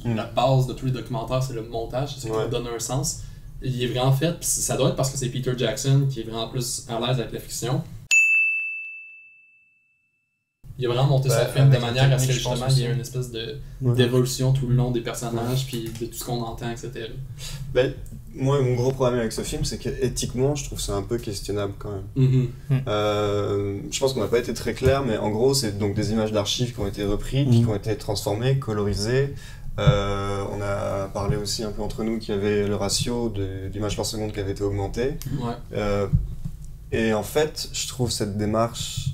la base de tous les documentaires, c'est le montage, c'est ce qui lui donne un sens. Il est vraiment fait, pis ça doit être parce que c'est Peter Jackson qui est vraiment plus à l'aise avec la fiction. Il a vraiment monté son film de manière à ce que justement il y ait une espèce d'évolution tout le long des personnages puis de tout ce qu'on entend, etc. Ben, moi, mon gros problème avec ce film, c'est qu'éthiquement, je trouve ça un peu questionnable quand même. Je pense qu'on n'a pas été très clair, mais en gros, c'est donc des images d'archives qui ont été reprises, puis qui ont été transformées, colorisées. On a parlé aussi un peu entre nous qu'il y avait le ratio d'images par seconde qui avait été augmenté. Et en fait, je trouve cette démarche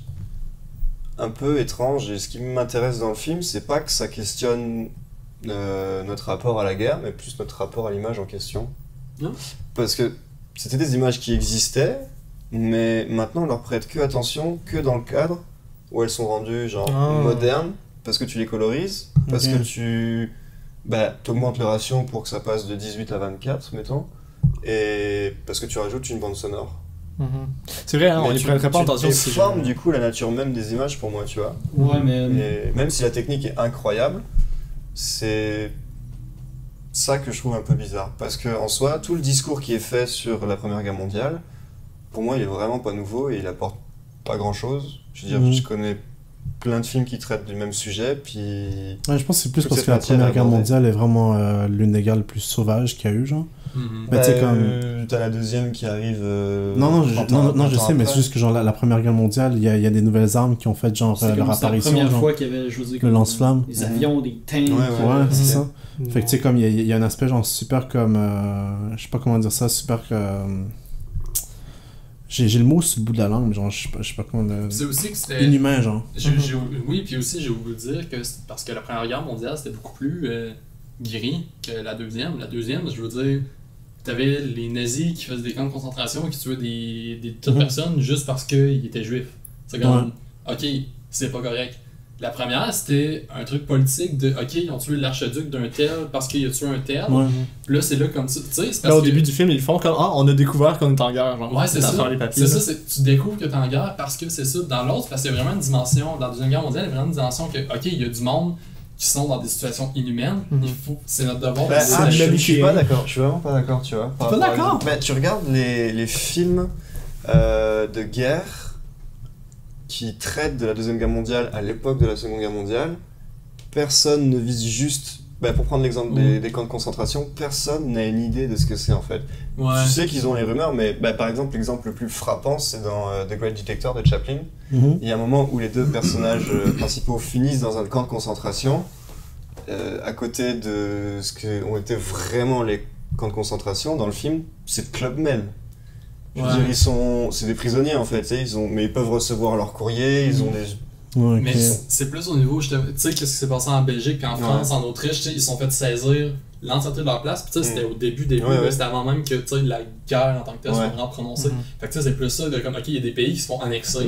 un peu étrange, et ce qui m'intéresse dans le film, c'est pas que ça questionne notre rapport à la guerre, mais plus notre rapport à l'image en question. Parce que c'était des images qui existaient, mais maintenant on leur prête que attention que dans le cadre où elles sont rendues genre modernes, parce que tu les colorises, parce que tu t'augmentes le ratio pour que ça passe de 18 à 24, mettons, et parce que tu rajoutes une bande sonore. C'est vrai, hein, on y prendrait pas attention. Tu déformes du coup la nature même des images pour moi, tu vois. Et même si la technique est incroyable, c'est ça que je trouve un peu bizarre. Parce que en soi, tout le discours qui est fait sur la Première Guerre mondiale, pour moi, il est vraiment pas nouveau et il apporte pas grand chose. Je veux dire, je connais plein de films qui traitent du même sujet, puis... je pense que c'est plus parce que la Première Guerre mondiale est vraiment l'une des guerres les plus sauvages qu'il y a eu, genre. T'as la deuxième qui arrive. Non, je sais, mais c'est juste que genre la Première Guerre mondiale, il y a des nouvelles armes qui ont fait genre leur apparition. C'est la première fois qu'il y avait, je veux dire, le lance-flamme. des avions, des tanks. C'est ça. Fait que tu sais, comme il y a un aspect genre super comme. Je sais pas comment dire ça, super. J'ai le mot sur le bout de la langue, mais genre, je sais pas comment le... C'est aussi que c'était... Inhumain, genre. Oui, puis aussi, j'ai oublié de dire que parce que la Première Guerre mondiale, c'était beaucoup plus gris que la deuxième. La deuxième, je veux dire, t'avais les nazis qui faisaient des camps de concentration et qui tuaient des tas de personnes juste parce qu'ils étaient juifs. C'est comme, ok, c'est pas correct. La première, c'était un truc politique de, ok, ils ont tué l'archiduc d'un tel parce qu'il a tué un tel. Là, c'est là comme ça. Tu sais, c'est parce au début du film, ils font comme, on a découvert qu'on est en guerre. Genre, c'est ça. C'est ça, tu découvres que t'es en guerre parce que c'est ça. Dans l'autre, parce qu'il y a vraiment une dimension, dans la Deuxième Guerre mondiale, il y a vraiment une dimension que, ok, il y a du monde qui sont dans des situations inhumaines. C'est notre devoir de je suis pas d'accord. Je suis vraiment pas d'accord, tu vois. T'es pas d'accord? Mais tu regardes les films de guerre qui traitent de la Deuxième Guerre mondiale à l'époque de la Seconde Guerre mondiale, personne ne vise juste... pour prendre l'exemple des camps de concentration, personne n'a une idée de ce que c'est en fait. Tu sais qu'ils ont les rumeurs, mais par exemple, l'exemple le plus frappant, c'est dans The Great Detector de Chaplin. Il y a un moment où les deux personnages principaux finissent dans un camp de concentration, à côté de ce qu'ont été vraiment les camps de concentration dans le film, c'est Club Med. Je veux dire, c'est des prisonniers en fait, mais ils peuvent recevoir leur courrier, ils ont des... Mais c'est plus au niveau, tu sais, qu'est-ce qui s'est passé en Belgique, puis en France, en Autriche, ils sont fait saisir l'entièreté de leur place, puis c'était au début, c'était avant même que la guerre en tant que telle soit vraiment prononcée. Fait que c'est plus ça, de comme, ok, il y a des pays qui se font annexer,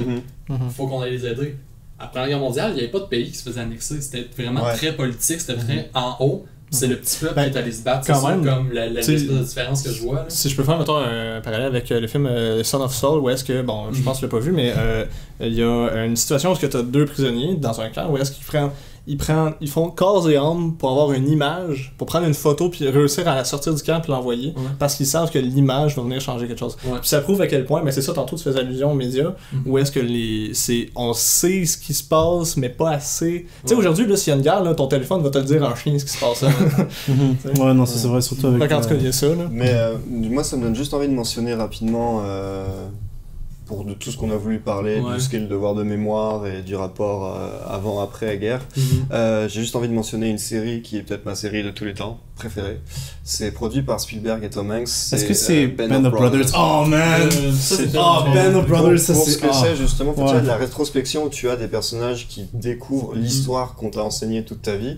faut qu'on aille les aider. Après la Première Guerre mondiale, il n'y avait pas de pays qui se faisaient annexer, c'était vraiment très politique, c'était très en haut. C'est le petit peuple qui est allé se battre, c'est ça, comme l'espèce de différence que je vois. Là. Si je peux faire, mettons, un parallèle avec le film Son of Saul, où est-ce que, je pense que tu l'as pas vu, mais il y a une situation où tu as deux prisonniers dans un camp, où est-ce qu'ils font corps et âme pour avoir une image, pour prendre une photo, puis réussir à la sortir du camp puis l'envoyer, parce qu'ils savent que l'image va venir changer quelque chose. Puis ça prouve à quel point, mais c'est ça, tantôt tu faisais allusion aux médias, où est-ce que on sait ce qui se passe, mais pas assez. Tu sais, aujourd'hui, là, s'il y a une guerre, là, ton téléphone va te le dire en chien ce qui se passe. Non, ça c'est vrai, surtout avec... Quand tu connais ça, là. Mais moi, ça me donne juste envie de mentionner rapidement... pour de tout ce qu'on a voulu parler, de ce qu'est le devoir de mémoire et du rapport avant-après guerre. J'ai juste envie de mentionner une série qui est peut-être ma série de tous les temps préférée. C'est produit par Spielberg et Tom Hanks. Est-ce que c'est Band of Brothers? Oh man! Band of Brothers, ça c'est... Pour ce que c'est justement, tu as de la rétrospection où tu as des personnages qui découvrent l'histoire qu'on t'a enseignée toute ta vie.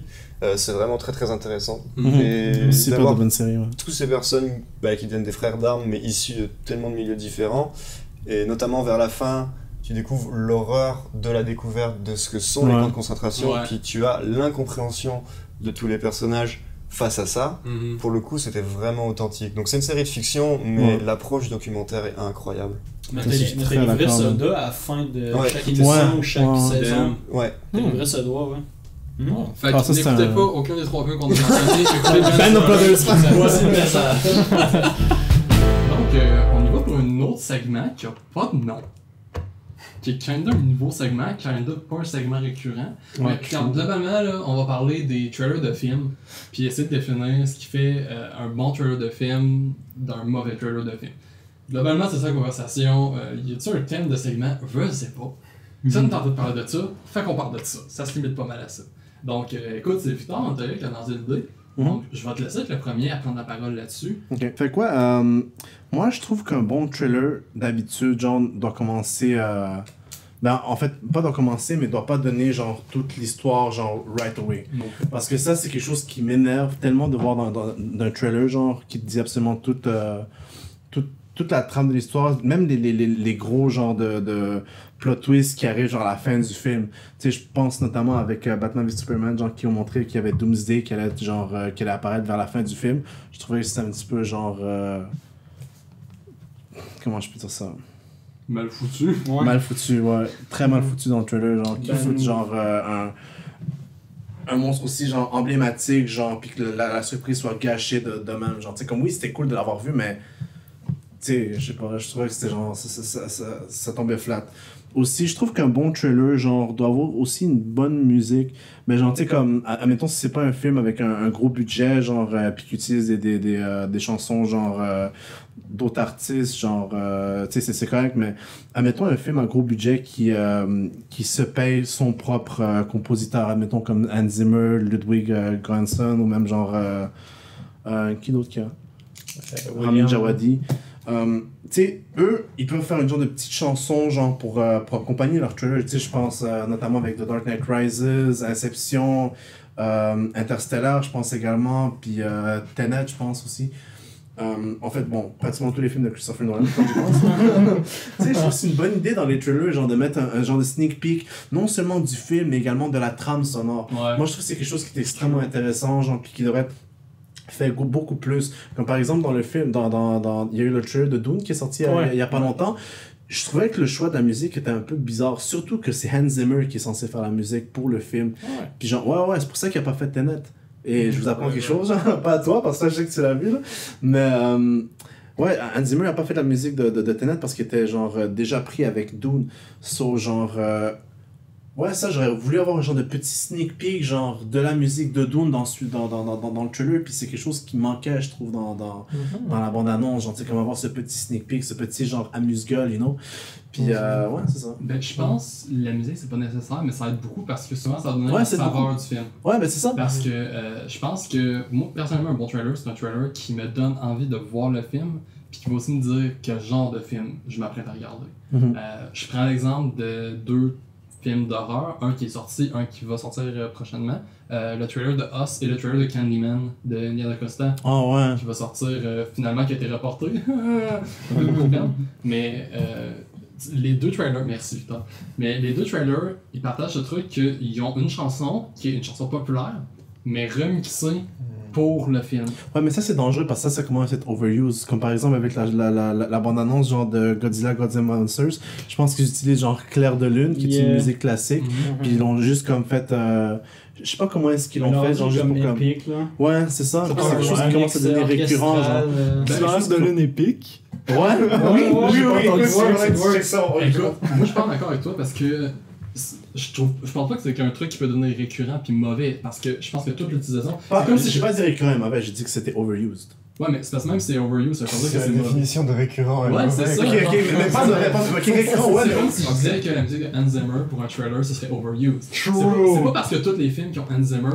C'est vraiment très très intéressant. Et c'est pas de bonne série. Toutes ces personnes qui deviennent des frères d'armes mais issus de tellement de milieux différents. Et notamment vers la fin, tu découvres l'horreur de la découverte de ce que sont les camps de concentration, Ouais. puis tu as l'incompréhension de tous les personnages face à ça. Pour le coup, c'était vraiment authentique. Donc c'est une série de fiction, mais l'approche documentaire est incroyable. Mais Ça, je suis t'as très livré d'accord, ça man. à la fin de Ouais. chaque édition ou chaque Ouais. saison. Ouais. T'as livré ça doigt, ouais. Fait que Ah, ça, c'est n'écoutez un- pas aucun des 3 films qu'on a mentionnés. écoutez Band of Brothers. Voici le message. Donc, on y va pour un autre segment qui a pas de nom. Qui est kinda un nouveau segment, kinda pas un segment récurrent. Ouais, Mais globalement, là, on va parler des trailers de films, puis essayer de définir ce qui fait un bon trailer de film d'un mauvais trailer de film. Globalement, c'est ça la conversation. Y a-t-il un thème de segment? Je sais pas. Ça nous tente de parler de ça, fait qu'on parle de ça. Ça se limite pas mal à ça. Donc, écoute, c'est Victor Montoya qui a lancé l'idée. Donc, je vais te laisser être le premier à prendre la parole là-dessus. Ok. Fait quoi, moi je trouve qu'un bon trailer, d'habitude, genre, doit commencer. Ben, en fait, pas doit commencer, mais doit pas donner, genre, toute l'histoire, genre, right away. Parce que ça, c'est quelque chose qui m'énerve tellement de voir dans un trailer, genre, qui te dit absolument toute la trame de l'histoire, même les gros, genre, de plot twists qui arrivent, genre, à la fin du film. Tu sais, je pense notamment avec Batman v Superman, genre, qui ont montré qu'il y avait Doomsday qui allait, genre, qui allait apparaître vers la fin du film. Je trouvais que c'était un petit peu, genre... comment je peux dire ça? Mal foutu. Ouais. Mal foutu, ouais. Très mal foutu dans le trailer, genre, qui fout, genre, un monstre aussi, genre, emblématique, genre, pis que la surprise soit gâchée de même, genre, tu sais, comme oui, c'était cool de l'avoir vu, mais, tu sais, je sais pas, je trouvais que c'était genre, ça tombait flat. Aussi, je trouve qu'un bon trailer, genre, doit avoir aussi une bonne musique, mais genre, tu sais, comme, admettons, si c'est pas un film avec un gros budget, genre, pis qui utilise des chansons, genre, d'autres artistes, genre, tu sais, c'est correct, mais admettons un film à gros budget qui se paye son propre compositeur, admettons comme Hans Zimmer, Ludwig Göransson, ou même genre, qui d'autre qu'il y a? Ramin Djawadi. Tu sais, eux, ils peuvent faire une genre de petite chanson, genre, pour accompagner leur trailer, tu sais, je pense notamment avec The Dark Knight Rises, Inception, Interstellar, je pense également, puis Tenet, je pense aussi. En fait, bon, pratiquement tous les films de Christopher Nolan, quand je pense. Tu sais, je trouve que c'est une bonne idée dans les trailers, genre de mettre un genre de sneak peek, non seulement du film, mais également de la trame sonore. Ouais. Moi, je trouve que c'est quelque chose qui est extrêmement intéressant, genre, puis qui devrait être fait beaucoup plus. Comme par exemple, dans le film, il y a eu le trailer de Dune qui est sorti il y a pas longtemps. Je trouvais que le choix de la musique était un peu bizarre, surtout que c'est Hans Zimmer qui est censé faire la musique pour le film. Ouais. Puis genre, ouais, c'est pour ça qu'il a pas fait Tenet. Et je vous apprends quelque chose, genre, pas à toi, parce que je sais que tu l'as vu, là. Mais, ouais, Hans Zimmer n'a pas fait la musique de Tenet parce qu'il était, genre, déjà pris avec Dune. So, genre, ouais, ça, j'aurais voulu avoir un genre de petit sneak peek, genre, de la musique de Dune dans le trailer, puis c'est quelque chose qui manquait, je trouve, dans la bande-annonce, genre, tu sais, comme avoir ce petit sneak peek, ce petit, genre, amuse-gueule, you know. Puis, ouais, c'est ça. Ben, je pense que la musique, c'est pas nécessaire, mais ça aide beaucoup parce que souvent, ça donne Ouais, la c'est saveur du film. Ouais, ben c'est ça. Parce que je pense que, moi, personnellement, un bon trailer, c'est un trailer qui me donne envie de voir le film, puis qui va aussi me dire quel genre de film je m'apprête à regarder. Mhm. Je prends l'exemple de 2 films d'horreur, un qui est sorti, un qui va sortir prochainement. Le trailer de Us et le trailer de Candyman de Nia DaCosta, Oh, ouais. qui va sortir finalement, qui a été reporté. Un peu de peine. Mais les 2 trailers, merci Victor. Mais les 2 trailers, ils partagent le truc qu'ils ont une chanson qui est une chanson populaire, mais remixée pour le film. Ouais, mais ça c'est dangereux parce que ça commence à être overused. Comme par exemple avec la bande-annonce genre de Godzilla Monsters. Je pense qu'ils utilisent genre Clair de Lune, qui est une musique classique. Puis ils l'ont juste comme fait. Je sais pas comment est-ce qu'ils l'ont fait, genre juste pour comme. épique, là. Ouais, c'est ça. C'est quelque chose qui commence à devenir récurrent, genre. Silence de lune épique. Ouais, oui, écoute, c'est vrai que tu works. checkes ça. Écoute, moi je suis pas d'accord avec toi parce que je pense pas que c'est un truc qui peut devenir récurrent puis mauvais parce que je pense que toute l'utilisation. C'est comme si J'ai pas dit récurrent, mauvais, j'ai dit que c'était overused. Ouais, mais c'est parce que même si c'est overuse, ça veut dire que C'est c'est la mauvais. définition de récurrent. Ouais, c'est ça. Ok, mais pas de réponse. Ok, récurrent, ouais. C'est comme si tu disais que la musique de Hans Zimmer pour un trailer, ce serait overused. C'est pas parce que tous les films qui ont Hans Zimmer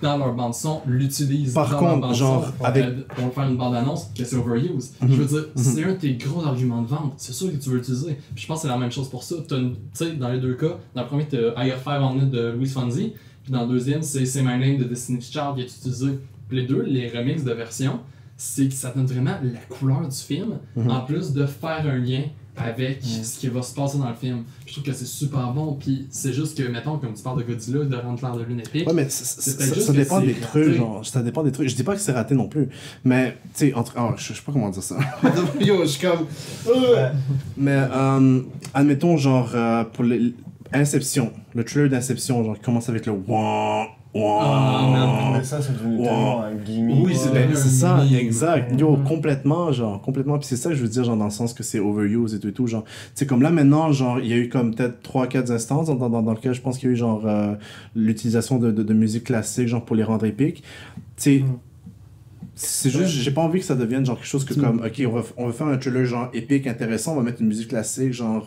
dans leur bande-son l'utilisent Par dans contre, leur bande-son genre, avec- pour faire une bande-annonce que c'est overused. Je veux dire, c'est un de tes gros arguments de vente, c'est sûr que tu veux l'utiliser. Puis je pense que c'est la même chose pour ça. Tu sais, dans les 2 cas, dans le premier, t'as I Got 5 on It de Louis Fonsi, puis dans le deuxième, c'est Say My Name de Destiny's Child qui est utilisé. Puis les 2, les remixes de version, c'est que ça donne vraiment la couleur du film, en plus de faire un lien avec ce qui va se passer dans le film. Je trouve que c'est super bon, puis c'est juste que, mettons, comme tu parles de Godzilla, de rendre clair de lune épique. Ouais, mais peut-être juste ça que dépend c'est des trucs, raté. genre. Ça dépend des trucs. Je dis pas que c'est raté non plus. Mais, tu sais, je sais pas comment dire ça. Yo, je suis comme. Mais, admettons, genre, pour Inception, le trailer d'Inception, genre, qui commence avec le wouah, wouah. Mais ça, c'est devenu Wow. tellement un gimmick. Oui, c'est Ben, devenu c'est un ça, meme. exact. Yo, complètement, genre, complètement. Puis c'est ça que je veux dire, genre, dans le sens que c'est overuse et tout et tout. Genre, tu sais, comme là, maintenant, genre, il y a eu comme peut-être 3-4 instances dans lesquelles je pense qu'il y a eu, genre, l'utilisation de musique classique, genre, pour les rendre épiques. Tu sais, c'est juste, j'ai pas envie que ça devienne, genre, quelque chose que comme, ok, on va faire un trailer, genre, épique, intéressant, on va mettre une musique classique, genre,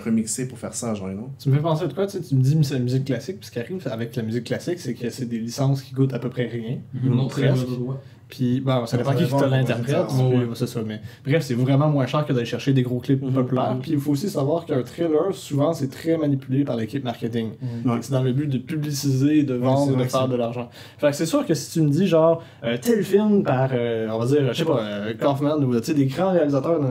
remixée pour faire ça, genre, non? Tu me fais penser à quoi, tu sais, tu me dis c'est la musique classique, puis ce qui arrive avec la musique classique, c'est que c'est des licences qui coûtent à peu près rien. Non, très Presque. bon. Puis, bon, ça dépend Ça qui dépend te du l'interprète, compositeur. puis, c'est ça, mais bref, c'est vraiment moins cher que d'aller chercher des gros clips populaires. Puis il faut aussi savoir qu'un trailer, souvent, c'est très manipulé par l'équipe marketing. Ouais. Fait que c'est dans le but de publiciser, de c'est vendre, vrai de que faire c'est- de l'argent. Fait que c'est sûr que si tu me dis, genre, tel film par, on va dire, je sais pas, Kaufman ou, tu sais, des grands réalisateurs,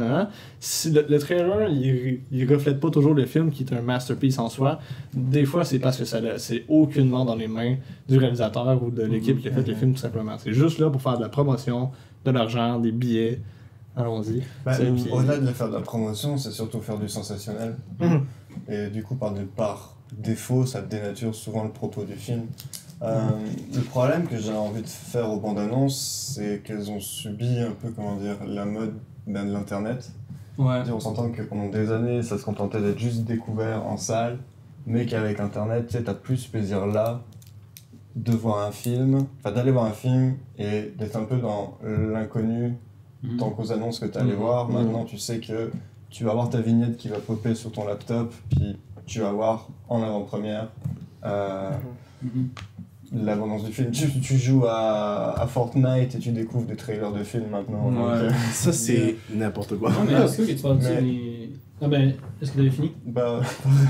si le trailer, il reflète pas toujours le film qui est un masterpiece en soi, des fois, c'est parce que c'est aucunement dans les mains du réalisateur ou de l'équipe qui a fait le film, tout simplement. C'est juste là pour faire de la promotion, de l'argent, des billets. Allons-y. Bah, C'est- puis- Au-delà de faire de la promotion, c'est surtout faire du sensationnel. Mhm. Et du coup, par défaut, ça dénature souvent le propos du film. Le problème que j'ai envie de faire aux bandes annonces, c'est qu'elles ont subi un peu, comment dire, la mode de l'internet. Ouais. On s'entend que pendant des années, ça se contentait d'être juste découvert en salle, mais qu'avec internet, tu sais, t'as plus ce plaisir-là de voir un film, enfin d'aller voir un film et d'être un peu dans l'inconnu tant qu'aux annonces que tu allais voir. Maintenant, tu sais que tu vas avoir ta vignette qui va popper sur ton laptop, puis tu vas voir en avant-première l'abondance du film. Tu joues à Fortnite et tu découvres des trailers de films maintenant. donc, Ouais. Ça, c'est n'importe quoi. Non, mais est-ce que tu parles de ça, Mais- mais... Ah ben, est-ce que t'avais fini? bah,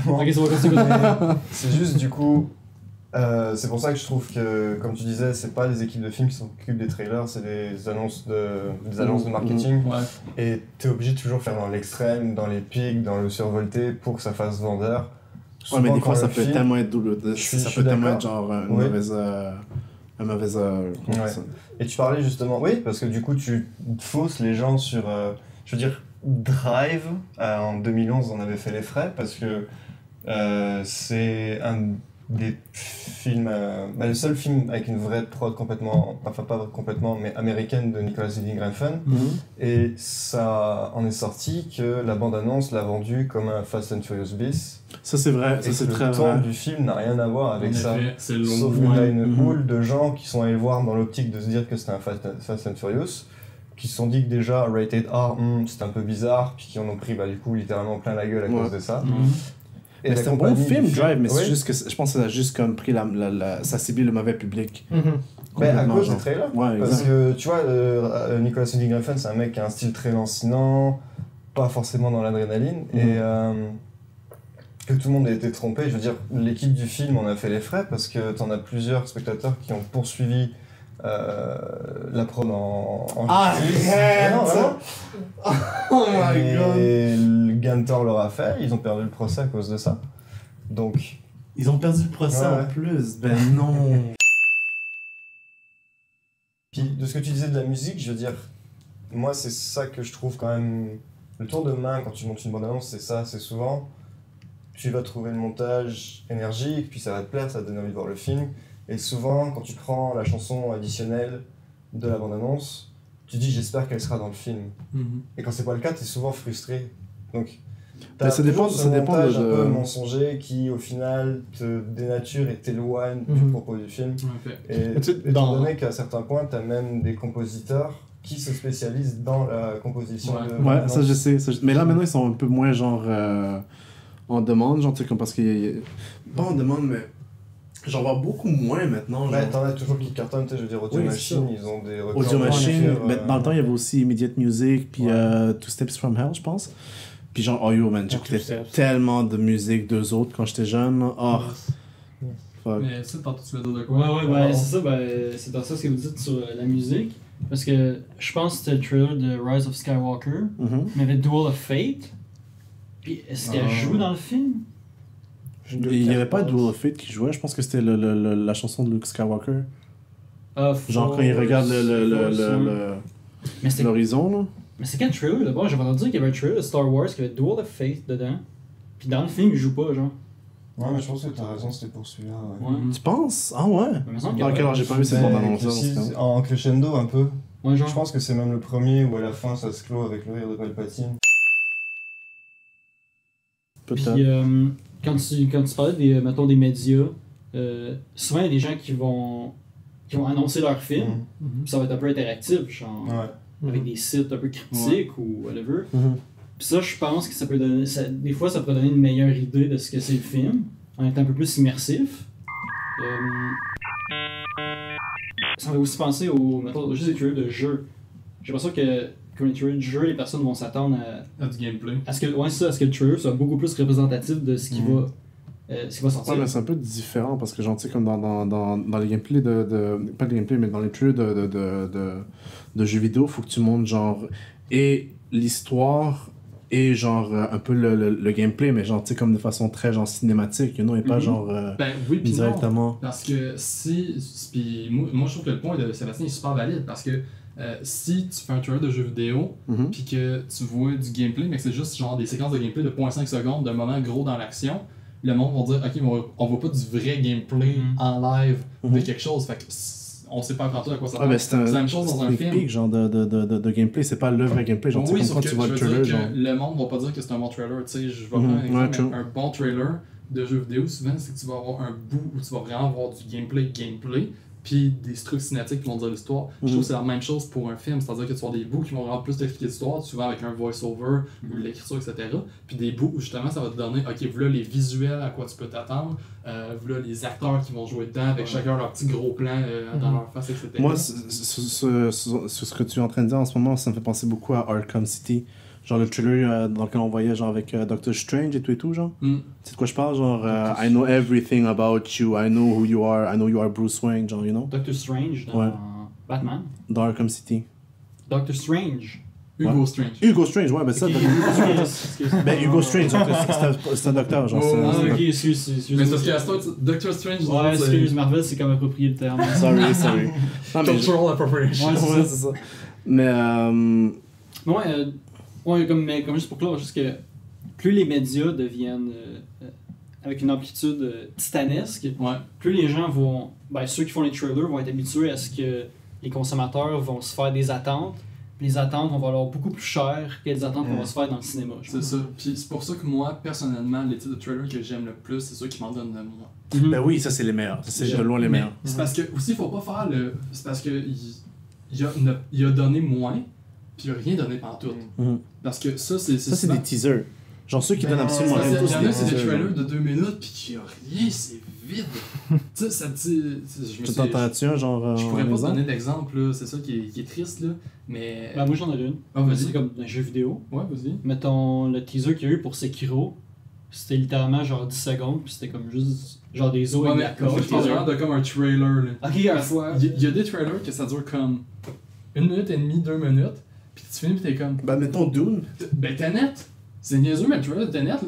vraiment. Ok, ça va continuer. C'est juste du coup, c'est pour ça que je trouve que, comme tu disais, c'est pas les équipes de films qui s'occupent des trailers, c'est des annonces de marketing. Ouais. Et t'es obligé de toujours faire dans l'extrême, dans les pics, dans le survolté pour que ça fasse vendeur. Ouais, mais des Souvent, fois, quand ça le peut film- tellement être double. Je suis Ça peut tellement d'accord. être genre une Oui. mauvaise. Comment on dit Ouais. ça? Et tu parlais justement, oui, parce que du coup, tu fausses les gens sur. Je veux dire, Drive, en 2011, on avait fait les frais parce que c'est un des films. Le seul film avec une vraie prod complètement. Enfin, pas complètement, mais américaine de Nicolas Winding Refn. Et ça en est sorti que la bande-annonce l'a vendu comme un Fast and Furious bis. Ça, c'est vrai. Ça, Et c'est que très le ton vrai. du film n'a rien à voir avec En ça. effet, c'est Sauf loin. qu'il y a une Mhm. houle de gens qui sont allés le voir dans l'optique de se dire que c'était un Fast and Furious, qui se sont dit que déjà Rated R, c'était un peu bizarre, puis qui en ont pris du coup littéralement plein la gueule à Ouais. cause de ça. Et Mais la c'est un bon compagnie film, du Drive, mais Oui. c'est juste que je pense que ça a juste comme pris ça ciblé le mauvais public. Mais à Complètement, cause genre. des trailers. Ouais, Parce exact. que tu vois, Nicolas Winding Refn, c'est un mec qui a un style très lancinant, pas forcément dans l'adrénaline, et que tout le monde a été trompé. Je veux dire, l'équipe du film en a fait les frais parce que t'en as plusieurs spectateurs qui ont poursuivi la prod en justice. Arrête! Non, vraiment. Oh my god! Et le Gantor leur a fait, ils ont perdu le procès à cause de ça. Donc, Ils ont perdu le procès Ouais, en ouais. plus. Ben non. puis de ce que tu disais de la musique, je veux dire, moi c'est ça que je trouve quand même le tour de main quand tu montes une bande-annonce, c'est ça, c'est souvent tu vas trouver le montage énergique, puis ça va te plaire, ça va te donner envie de voir le film. Et souvent, quand tu prends la chanson additionnelle de la bande-annonce, tu dis j'espère qu'elle sera dans le film. Et quand c'est pas le cas, t'es souvent frustré. Donc, t'as ça dépend- toujours ce ça dépend montage de- un peu mensonger qui, au final, te dénature et t'éloigne du Mhm. propos du film. En fait. Et Tu sais, étant dans- donné qu'à certains points, t'as même des compositeurs qui se spécialisent dans la composition Ouais. de Ouais, bande-annonce. ça je sais. Mais là maintenant ils sont un peu moins genre en demande, genre tu sais comme parce qu'il pas en demande mais j'en vois beaucoup moins maintenant. Genre. Ouais, t'en as toujours qui cartonnent, tu sais, je veux dire, Audio Oui, c'est Machine, ça. ils ont des records. Audio de Machine, lecture, mais dans le temps il y avait aussi Immediate Music puis Ouais. Two Steps From Hell je pense. Puis genre oh yo man j'écoutais Two Steps. tellement de musique d'eux autres quand j'étais jeune. Oh fuck. Mais ça, tantôt, tu veux dire de quoi? Ouais, c'est ça, c'est dans ça ce que vous dites sur la musique. Parce que je pense que c'était le trailer de Rise of Skywalker, Mhm. mais avec Duel of Fate. Puis est-ce qu'elle joue dans le film? Il n'y avait pas Duel of Fate qui jouait, je pense que c'était la chanson de Luke Skywalker. Genre quand il regarde Mais c'était- l'horizon, là. Mais c'est quel trailer d'abord? J'avais entendu dire qu'il y avait un trailer de Star Wars qui avait Duel of Fate dedans. Puis dans le film, il joue pas, genre. Ouais, mais je pense que t'as raison, c'était pour celui-là. Ouais. Ouais. Tu penses? Ah ouais? Mais il me semble qu'il y Ok, avait- alors j'ai pas vu cette Ben, bande-annonce là. si- en crescendo un peu. Ouais, genre. Je pense que c'est même le premier où à la fin ça se clôt avec le rire de Palpatine. Peut-être. Puis quand tu parlais des, mettons, des médias, souvent il y a des gens qui vont annoncer leur film. Puis ça va être un peu interactif, genre Ouais. avec des sites un peu critiques ou whatever. Mhm. Puis ça, je pense que ça peut donner. Des fois, ça peut donner une meilleure idée de ce que c'est le film, en étant un peu plus immersif. Ça me fait aussi penser mettons, juste des trailers de jeux. J'ai l'impression que comme les trailers de jeux, les personnes vont s'attendre Du gameplay. à ce que le trailer soit beaucoup plus représentatif de ce qui va sortir. Ouais, mais c'est un peu différent parce que, genre, tu sais, comme dans les gameplays pas les gameplays, mais dans les trailers de jeux vidéo, faut que tu montres, genre, et l'histoire et, genre, un peu le gameplay, mais, genre, tu sais, comme de façon très, genre, cinématique, you know, et pas, genre, Ben oui, puis non. directement. Parce que puis moi je trouve que le point de Sébastien est super valide parce que si tu fais un trailer de jeu vidéo Mhm. puis que tu vois du gameplay mais que c'est juste genre des séquences de gameplay de 0.5 secondes d'un moment gros dans l'action, le monde va dire ok on voit pas du vrai gameplay en live de Mhm. quelque chose, fait que on sait pas encore tout à quoi ça Ouais, mais c'est la même chose dans un sneak film. peek, genre, de gameplay, c'est pas le vrai gameplay, genre, tu Oui, sais, sauf comme que quand tu vois je le veux trailer, dire genre. que le monde va pas dire que c'est un bon trailer, tu sais, je vais Mhm. prendre un exemple, Ouais, mais true. un bon trailer de jeu vidéo, souvent, c'est que tu vas avoir un bout où tu vas vraiment avoir du gameplay, puis des trucs cinématiques qui vont dire l'histoire. Je trouve que c'est la même chose pour un film, c'est-à-dire que tu vas avoir des bouts qui vont vraiment plus t'expliquer l'histoire, souvent avec un voice-over ou de l'écriture, etc. Puis des bouts où justement ça va te donner, ok, voilà les visuels à quoi tu peux t'attendre, voilà les acteurs qui vont jouer dedans avec chacun leur petit gros plan dans leur face, etc. Moi, ce que tu es en train de dire en ce moment, ça me fait penser beaucoup à Arkham City. Genre le trailer dans lequel on voyait genre avec Doctor Strange et tout, genre. Mm. C'est de quoi je parle? Genre, I know everything about you, I know who you are, I know you are Bruce Wayne, genre, you know? Doctor Strange dans Ouais. Batman. Dans Arkham City. Doctor Strange. Hugo Ouais. Strange. Hugo Strange, ouais, ben ça. Ok, excuse. Ben Hugo Strange, genre, c'est un docteur, genre. Oh, Ah, c'est- ok, excuse. Mais c'est parce qu'à ce temps, Doctor Strange, Ouais, c'est excuse, Marvel, c'est comme approprié le terme. Sorry. Non, mais cultural appropriation. Ouais, c'est ouais, ça. c'est ça. Mais, Ouais, comme juste pour clore, juste que plus les médias deviennent avec une amplitude titanesque, Ouais. plus les gens vont. Ben, ceux qui font les trailers vont être habitués à ce que les consommateurs vont se faire des attentes. Puis les attentes vont valoir beaucoup plus cher que les attentes qu'on va se faire dans le cinéma. je C'est pense. ça. Puis c'est pour ça que moi, personnellement, les types de trailers que j'aime le plus, c'est ceux qui m'en donnent le moins. Mhm. ben oui, ça c'est les meilleurs. Ça, c'est de loin les Mais meilleurs. c'est parce que aussi, faut pas faire le. C'est parce que il a donné moins, puis il a rien donné pantoute. Mhm. Parce que ça, c'est. Ça, c'est des teasers. Genre ceux qui Ben, donnent absolument Parce rien. qu'il y tous en a, c'est des teasers, trailers genre. de 2 minutes, puis qu'il y a rien, c'est vide. Tu sais, ça dit. Je me Tu suis. t'entends-tu un genre. Je pourrais un pas te exemple? donner d'exemple, là. C'est ça qui est triste, là. Mais. Ben, moi j'en ai une. Ah, vas-y. C'est comme un jeu vidéo. Ouais, vas-y. Mettons le teaser qu'il y a eu pour Sekiro. C'était littéralement genre 10 secondes, puis c'était comme juste genre des os Ouais, et de mais la corde. je parle vraiment de comme un trailer, là. Ok, à la fois. Il y a des trailers que ça dure comme 1 minute et demie, 2 minutes, puis tu finis pis t'es comme. Ben mettons Dune. Ben Tenet! C'est niaiseux, mais le trailer de Tenet, là,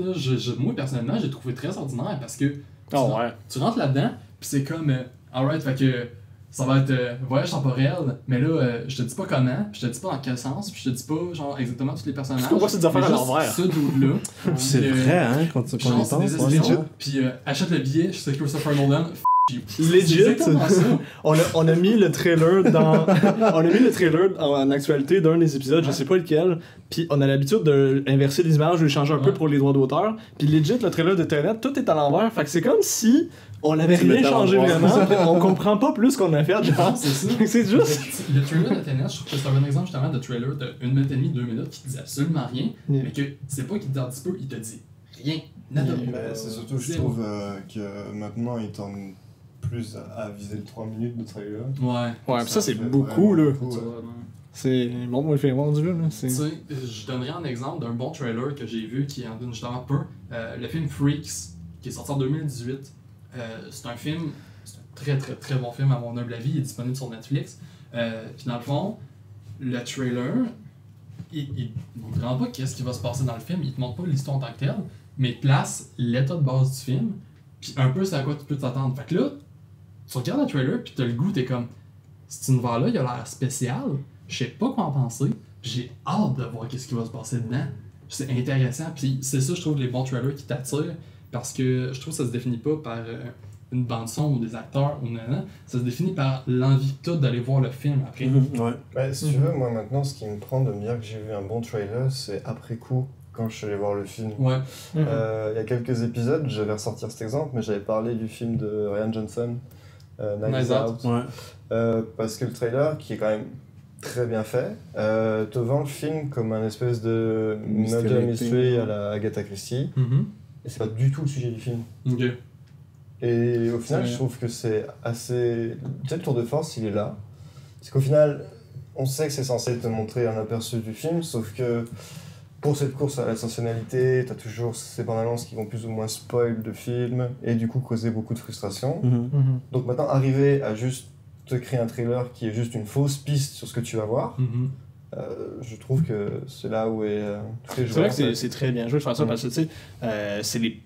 moi personnellement, j'ai trouvé très ordinaire parce que tu rentres là-dedans, pis c'est comme. Alright, fait que ça va être voyage temporel, mais là, je te dis pas comment, pis je te dis pas dans quel sens, pis je te dis pas genre exactement tous les personnages. Parce qu'on voit ces affaires mais à juste l'envers. Ce dude-là. C'est vrai, hein, quand tu Genre, y c'est penses. des ouais, espions, ouais. pis achète le billet, je sais Christopher Nolan, Legit. C'est exactement ça. On a mis le trailer dans on a mis le trailer en actualité d'un des épisodes, je sais pas lequel, puis on a l'habitude de inverser les images, de les changer un peu Ouais. pour les droits d'auteur, puis legit le trailer de Tenet, tout est à l'envers, fait que c'est comme si on avait Tu rien mettais à changé l'envers. vraiment, puis on comprend pas plus qu'on a fait, genre. C'est ça. C'est juste Le trailer de Tenet, je trouve que c'est un bon exemple justement de trailer de 1 minute et demie, 2 minutes qui te dit absolument rien, Yeah. mais que c'est pas qu'il te dit un petit peu, il te dit rien. Nada. Ben, c'est surtout, je Zéro. trouve que maintenant ils tendent plus à viser le 3 minutes de trailer. Ouais. ouais, pis ça c'est fait beaucoup vraiment là. beaucoup, Ça ouais. va, non. C'est bon, moi il fait mon dieu là, c'est Tu sais, je donnerai un exemple d'un bon trailer que j'ai vu qui en donne justement peu. Le film Freaks, qui est sorti en 2018. C'est un film, c'est un très très très bon film à mon humble avis, il est disponible sur Netflix. Puis dans le fond, le trailer, il montre vraiment pas qu'est-ce qui va se passer dans le film, il te montre pas l'histoire en tant que telle, mais il te place l'état de base du film, puis un peu c'est à quoi tu peux t'attendre. Fait que là, tu regardes le trailer, puis t'as le goût, t'es comme, cet univers-là, il a l'air spécial, je sais pas quoi en penser, j'ai hâte de voir qu'est-ce qui va se passer dedans. C'est intéressant, puis c'est ça, je trouve, les bons trailers qui t'attirent, parce que je trouve que ça se définit pas par une bande-son ou des acteurs ou non, ça se définit par l'envie que t'as d'aller voir le film après. Ouais. Bah, si tu veux, moi maintenant, ce qui me prend de me dire que j'ai vu un bon trailer, c'est après coup, quand je suis allé voir le film. Ouais. Il y a quelques épisodes, je vais ressortir cet exemple, mais j'avais parlé du film de Ryan Johnson, Knives Out. Ouais. Parce que le trailer, qui est quand même très bien fait, te vend le film comme un espèce de murder mystery à la Agatha Christie, et c'est pas du tout le sujet du film. Ok. Et au final, je trouve que c'est assez... Peut-être le tour de force, il est là. C'est qu'au final, on sait que c'est censé te montrer un aperçu du film, sauf que pour cette course à la sensationnalité, t'as toujours ces bandes annonces qui vont plus ou moins spoil le film, et du coup causer beaucoup de frustration. Donc maintenant, arriver à juste te créer un trailer qui est juste une fausse piste sur ce que tu vas voir, je trouve que c'est là où est tout est joué. C'est vrai que c'est très bien joué de faire ça parce que tu sais,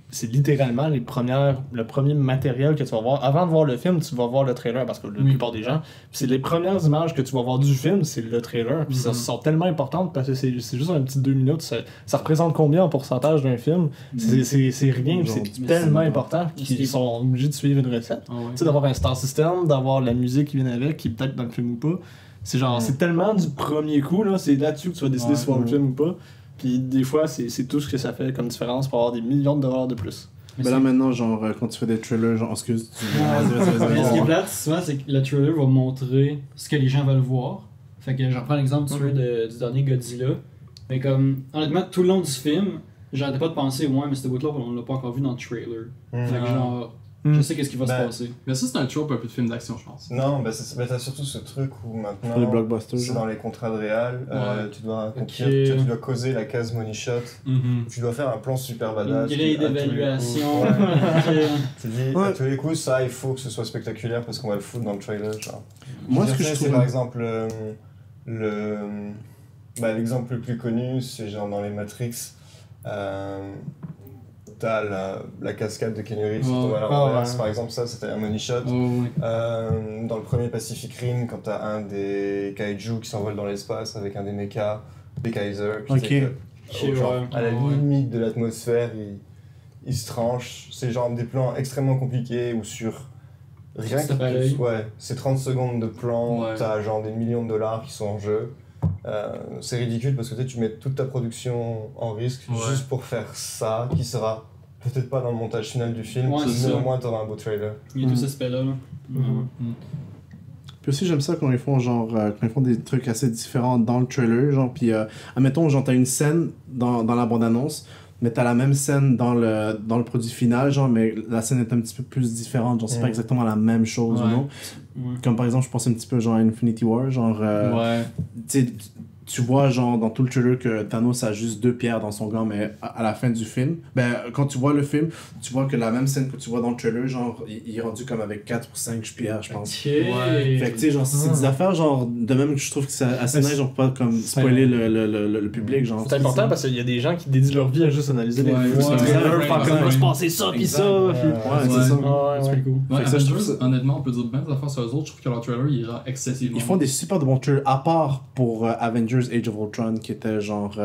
c'est littéralement le premier matériel que tu vas voir. Avant de voir le film, tu vas voir le trailer parce que la plupart des gens, c'est les premières images que tu vas voir du film, c'est le trailer. Puis ça sont tellement importantes parce que c'est juste un petit 2 minutes. Ça représente combien en pourcentage d'un film? C'est rien, puis c'est tellement important qu'ils sont obligés de suivre une recette. Tu sais, d'avoir un star system, d'avoir la musique qui vient avec, qui est peut-être dans le film ou pas. C'est genre, c'est tellement du premier coup, là, c'est là-dessus que tu vas décider si tu vas le film ou pas. Puis des fois, c'est tout ce que ça fait comme différence pour avoir des millions de dollars de plus. Mais là maintenant, genre, quand tu fais des trailers, genre, excuse, Mais ce qui est plate, souvent, c'est que le trailer va montrer ce que les gens veulent voir. Fait que j'en prends l'exemple du dernier Godzilla. Mais comme, honnêtement, tout le long du film, j'arrêtais pas de penser, ouais, mais cette bout-là, on l'a pas encore vu dans le trailer. Fait que genre, je sais qu'est-ce qui va se passer. Mais ça, c'est un trope un peu de film d'action, je pense. Non, t'as surtout ce truc où maintenant, les blockbusters, c'est dans les contrats de réal, tu dois accomplir, tu dois causer la case money shot, tu dois faire un plan super badass. Une grille d'évaluation. Tu dis, à tous les coups, ça, il faut que ce soit spectaculaire parce qu'on va le foutre dans le trailer. Genre. Moi, ce que je c'est trouve... par exemple l'exemple le plus connu, c'est genre dans les Matrix. T'as la cascade de Keanu Reeves par exemple, ça c'était un money shot. Dans le premier Pacific Rim, quand t'as un des kaiju qui s'envole dans l'espace avec un des mechas, des Kaiser, à la limite de l'atmosphère, il se tranche. C'est genre des plans extrêmement compliqués ou sur rien que c'est 30 secondes de plan, t'as genre des millions de dollars qui sont en jeu. C'est ridicule parce que tu mets toute ta production en risque juste pour faire ça, qui sera peut-être pas dans le montage final du film, mais au moins t'auras un beau trailer. Il y a tout cet aspect-là. Puis aussi j'aime ça quand ils font genre quand ils font des trucs assez différents dans le trailer, genre puis admettons genre t'as une scène dans la bande-annonce, mais t'as la même scène dans le produit final, genre, mais la scène est un petit peu plus différente, genre c'est pas exactement la même chose, non? Comme par exemple, je pense un petit peu genre Infinity War, genre, tu sais, tu vois genre dans tout le trailer que Thanos a juste 2 pierres dans son gant, mais à la fin du film, quand tu vois le film, tu vois que la même scène que tu vois dans le trailer, genre il est rendu comme avec 4 ou 5 pierres, je pense. Fait que tu sais, genre c'est des affaires genre de même que je trouve que c'est assez nice, genre pas comme spoiler le public, genre. C'est important parce qu'il y a des gens qui dédient leur vie à juste analyser les trailers, faire comme va se passer ça pis ça. C'est ça. C'est cool. Honnêtement, on peut dire bien des affaires sur eux autres, je trouve que leur trailer il est genre excessivement. Ils font des super de bons trailers, à part pour Avengers Age of Ultron, qui était genre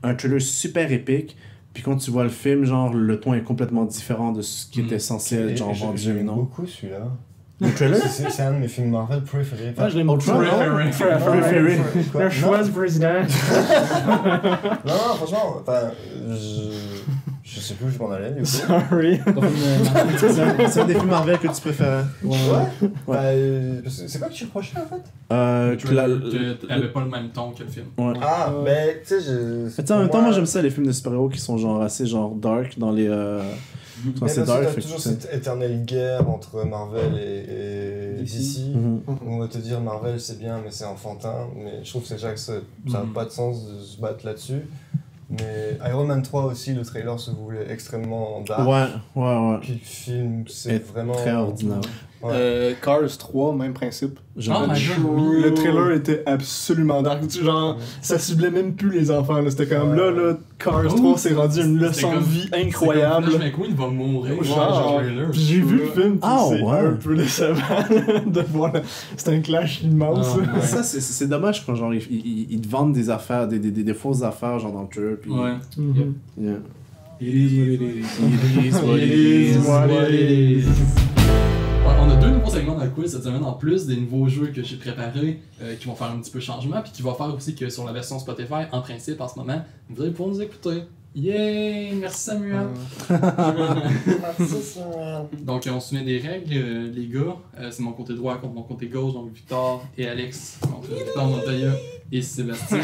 un trailer super épique. Puis quand tu vois le film, genre le ton est complètement différent de ce qui était censé être genre vendu, J'aime non? beaucoup celui-là. Le trailer? C'est un de mes films Marvel préférés. Je l'aime beaucoup. Préféré. Le choix du président. Non, franchement, je sais plus où je m'en allais, du coup. Sorry. C'est un des films Marvel que tu préfères. C'est quoi que tu reprochais, en fait? Qu'elle avait pas le même ton que le film. Ah, mais tu sais, en même temps, moi j'aime ça les films de super-héros qui sont genre assez genre dark dans les... C'est dark, t'as toujours cette éternelle guerre entre Marvel et DC. On va te dire Marvel c'est bien mais c'est enfantin, mais je trouve que déjà que ça n'a pas de sens de se battre là-dessus. Mais Iron Man 3 aussi, le trailer se voulait extrêmement dark. Ouais. Puis le film, c'est vraiment... très ordinaire. Cars 3, même principe. Oh my god, oui. Le trailer était absolument dark. Genre, ça ciblait même plus les enfants. Là. C'était comme là, Cars 3 s'est rendu une leçon de vie incroyable. Flash McQueen va mourir. Genre, Trailer. j'ai vu le film, puis Ah, c'est ouais. un peu décevant de voir. C'est un clash immense. Ah, ouais. Ça, c'est dommage quand genre, ils te vendent des affaires, des fausses affaires, genre dans le trailer. Puis, Ouais. Mhm. Yeah. It is what it is. It is what it is. is. What it is. Ouais, on a 2 nouveaux segments dans le quiz cette semaine, en plus des nouveaux jeux que j'ai préparés qui vont faire un petit peu changement, puis qui vont faire aussi que sur la version Spotify, en principe, en ce moment, vous allez pouvoir nous écouter. Yay! Merci Samuel! Donc, on se souvient des règles, les gars. C'est mon côté droit contre mon côté gauche, donc Victor et Alex contre Victor Montoya et Sébastien.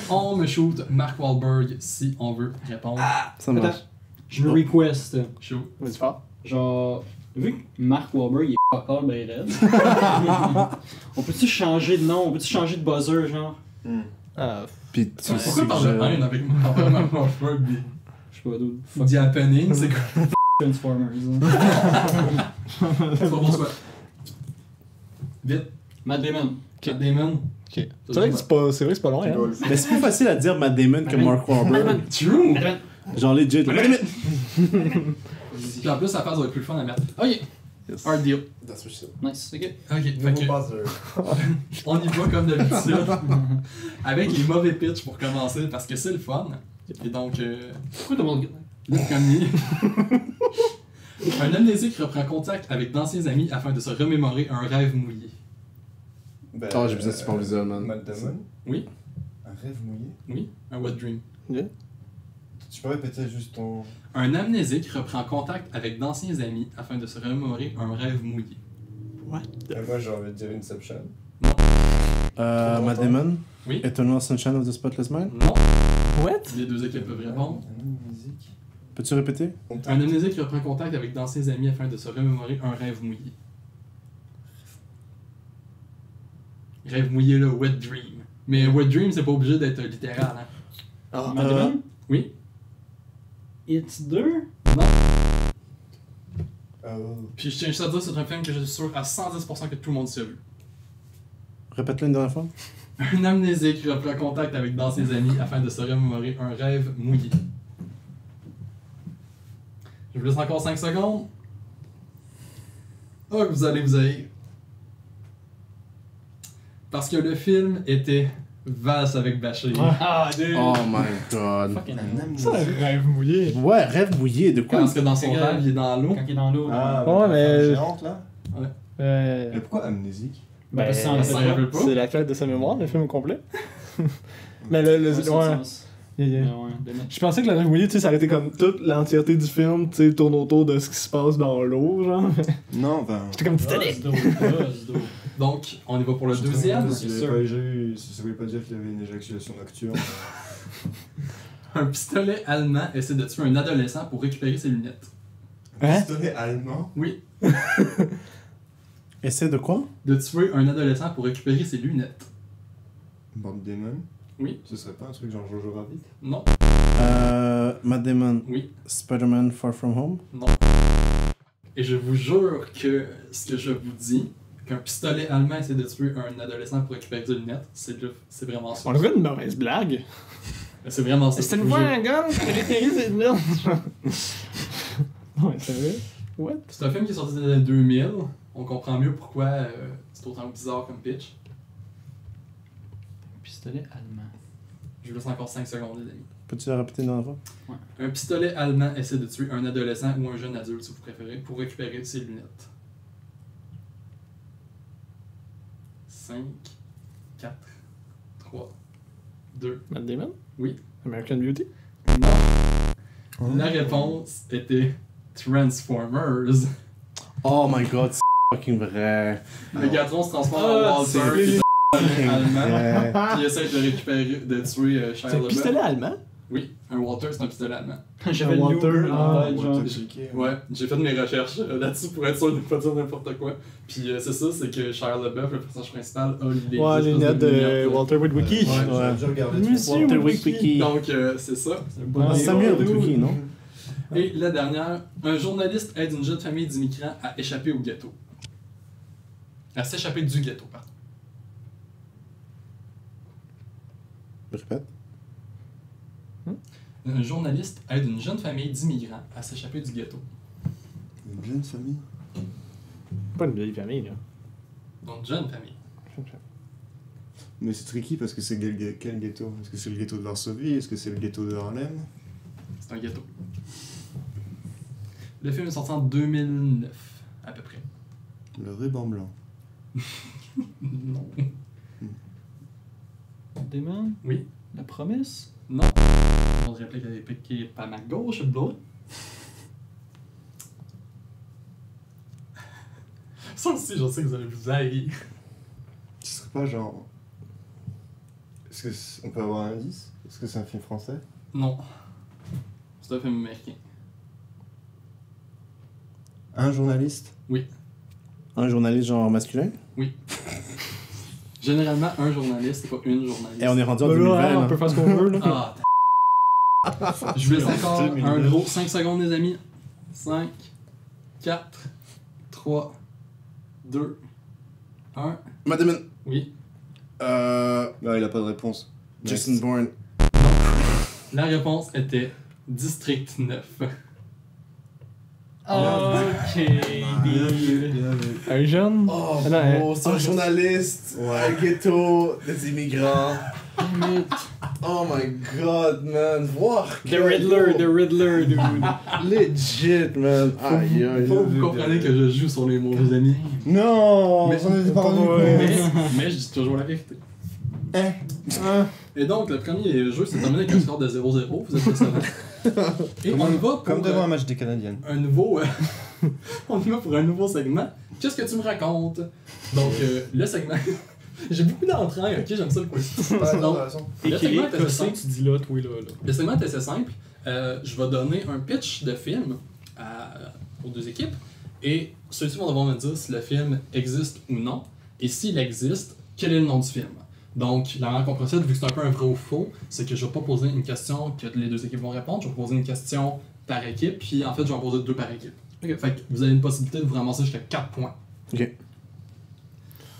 On me shoot Mark Wahlberg si on veut répondre. Ça marche. Je me request. Shoot. Vas-y, fort. Genre, vu que Mark Wahlberg il est pas encore ben raide, on peut-tu changer de nom? On peut-tu changer de buzzer, genre? Ah, Puis tu Pourquoi parler de haine avec Mark Wahlberg? Je sais pas d'où. The Happening, c'est quoi? Transformers. Hein. C'est pas bon choix. Vite. Matt Damon. Matt Damon. ok. C'est vrai que c'est vrai que c'est pas loin, hein? Mais c'est plus facile à dire Matt Damon que Mark Wahlberg. True! Matt Damon. Genre legit. Matt Damon. Puis en plus, la phase va être plus fun à mettre. Ok, hard deal. That's what she said. Nice, ok. Ok, fait Nouveau que buzzer. on y va comme d'habitude. Avec les mauvais pitchs pour commencer, parce que c'est le fun. Et donc, Pourquoi tout le monde. le premier. Un amnésique reprend contact avec d'anciens amis afin de se remémorer un rêve mouillé. Ben, Oh, j'ai besoin de super visuel, man. Matt Damon. Oui. Un rêve mouillé. Oui, un wet dream. Tu peux répéter juste ton. Un amnésique reprend contact avec d'anciens amis afin de se remémorer un rêve mouillé. Moi, j'ai envie de dire Inception. Matt Damon. Oui. Eternal Sunshine of the Spotless Mind. Non. What? Les deux équipes peuvent répondre. Musique. Peux-tu répéter? Un amnésique reprend contact avec d'anciens amis afin de se remémorer un rêve mouillé. Rêve mouillé, là, wet dream. Mais wet dream, c'est pas obligé d'être littéral, hein. Ah, Matt Damon? Oui? It's 2? Non. Oh. Puis je tiens juste à dire, c'est un film que je suis sûr à 110% que tout le monde s'y a vu. Répète-le une dernière fois. Un amnésique reprend contact avec d'anciens amis afin de se remémorer un rêve mouillé. Je vous laisse encore 5 secondes. Oh, que vous allez vous haïr. Parce que le film était Valse avec Bachir. Ah, dude! Oh my god. Fucking c'est un rêve mouillé. Ouais, rêve mouillé, de quoi? Parce que dans son Quand- rêve, il est dans l'eau. Quand il est dans l'eau. Ah, Ouais, mais- la géante là. Mais pourquoi amnésique? Ben, parce que ça c'est en rappelle pas. C'est la fête de sa mémoire, le film au complet. Mais Ouais, ouais. sens. Yeah, yeah. Ouais, ouais, Damon. Je pensais que le rêve mouillé, tu sais, ça aurait été comme toute l'entièreté du film, tu sais, tourne autour de ce qui se passe dans l'eau, genre. Non, ben. J'étais comme Titanic. Buzz d'eau. Donc, on y va pour le deuxième. Si ça voulait pas dire qu'il y avait une éjaculation nocturne. Un pistolet allemand essaie de tuer un adolescent pour récupérer ses lunettes. Hein? Pistolet allemand. Oui. Essaie de quoi? De tuer un adolescent pour récupérer ses lunettes. Matt Damon. Oui. Ce serait pas un truc genre Jojo Rabbit? Non. Matt Damon. Oui. Spider-Man Far From Home. Non. Et je vous jure que ce que je vous dis, qu'un pistolet allemand essaie de tuer un adolescent pour récupérer ses lunettes, c'est vraiment ça. On dirait une mauvaise blague. C'est vraiment ça. C'était Je une vous fois jure. un gars qui a récupéré ses lunettes. Ouais, c'est vrai. What? C'est un film qui est sorti dans les années 2000. On comprend mieux pourquoi c'est autant bizarre comme pitch. Pistolet allemand. Je vous laisse encore 5 secondes, les amis. Peux-tu la répéter une dernière fois? Un pistolet allemand essaie de tuer un adolescent ou un jeune adulte, si vous préférez, pour récupérer ses lunettes. 5, 4, 3, 2. Matt Damon? Oui. American Beauty? Non. La réponse était Transformers. Oh my god, c'est fucking vrai. Megatron se transforme Ah, en c'est Walter, qui est Fucking un allemand, vrai. puis il essaie de récupérer, de tuer Shia C'est un LaBeouf. pistolet allemand? Oui, un Walter, c'est un pistolet allemand. J'avais le Walter, Luger en tête, genre. Ouais, j'ai fait mes recherches là-dessus pour être sûr de ne pas dire n'importe quoi. Puis c'est ça, c'est que Shia LaBeouf, le personnage principal, a les Ouais, les lunettes de Walter Witwicky. Ouais. J'ai déjà regardé Monsieur trois Walter fois. Witwicky. Donc c'est ça. C'est un bon Ah, Samuel Witwicky, non? Et la dernière, un journaliste aide une jeune famille d'immigrants à échapper au ghetto. À s'échapper du ghetto, pardon. Répète. Un journaliste aide une jeune famille d'immigrants à s'échapper du ghetto. Une jeune famille. Pas une vieille famille, là. Donc, jeune famille. Mais c'est tricky parce que c'est quel ghetto? Est-ce que c'est le ghetto de Varsovie? Est-ce que c'est le ghetto de Harlem? C'est un ghetto. Le film est sorti en 2009, à peu près. Le ruban blanc. Non. Damon? Oui. La promesse? Non. On réplique avec piqué par ma gauche, bleu. Ça aussi, je sais que vous allez vous haïr. Ce serait pas genre. Est-ce qu'on peut avoir un indice? Est-ce que c'est un film français? Non. C'est un film américain. Un journaliste? Oui. Un journaliste genre masculin? Généralement, un journaliste, pas une journaliste. Et on est rendu en Ben 2020. là, on là. peut faire ce qu'on veut, là. Ah, je vous laisse encore un gros 5 secondes, les amis. 5, 4, 3, 2, 1. Madame, Oui. Non, il a pas de réponse. Jason Bourne. La réponse était District 9. Ok, Un jeune? Oh, Ah, non, bro, c'est un journaliste, un ghetto, des immigrants. Oh my god, man. Voir The Riddler, dude. Legit, man. Aïe, aïe. Faut que vous compreniez que je joue sur les mots, les amis. Non! Mais- on était pas revenu. Mais je dis toujours la vérité. Et donc, le premier jeu s'est terminé avec un score de 0-0. Vous êtes décevants. Et on y va pour Comme devant un match des Canadiennes. un nouveau... on y va pour un nouveau segment. Qu'est-ce que tu me racontes? Donc, le segment... J'ai beaucoup d'entrain, ok? J'aime ça le quiz. Donc, le segment est assez simple. tu dis là, toi, là. Le segment est assez simple. Je vais donner un pitch de film aux deux équipes. Et ceux-ci vont devoir me dire si le film existe ou non. Et s'il existe, quel est le nom du film? Donc, la manière qu'on procède, vu que c'est un peu un vrai ou faux, c'est que je vais pas poser une question que les deux équipes vont répondre. Je vais poser une question par équipe. Puis en fait, je vais en poser 2 par équipe. Fait que vous avez une possibilité de vous ramasser jusqu'à 4 points. Ok.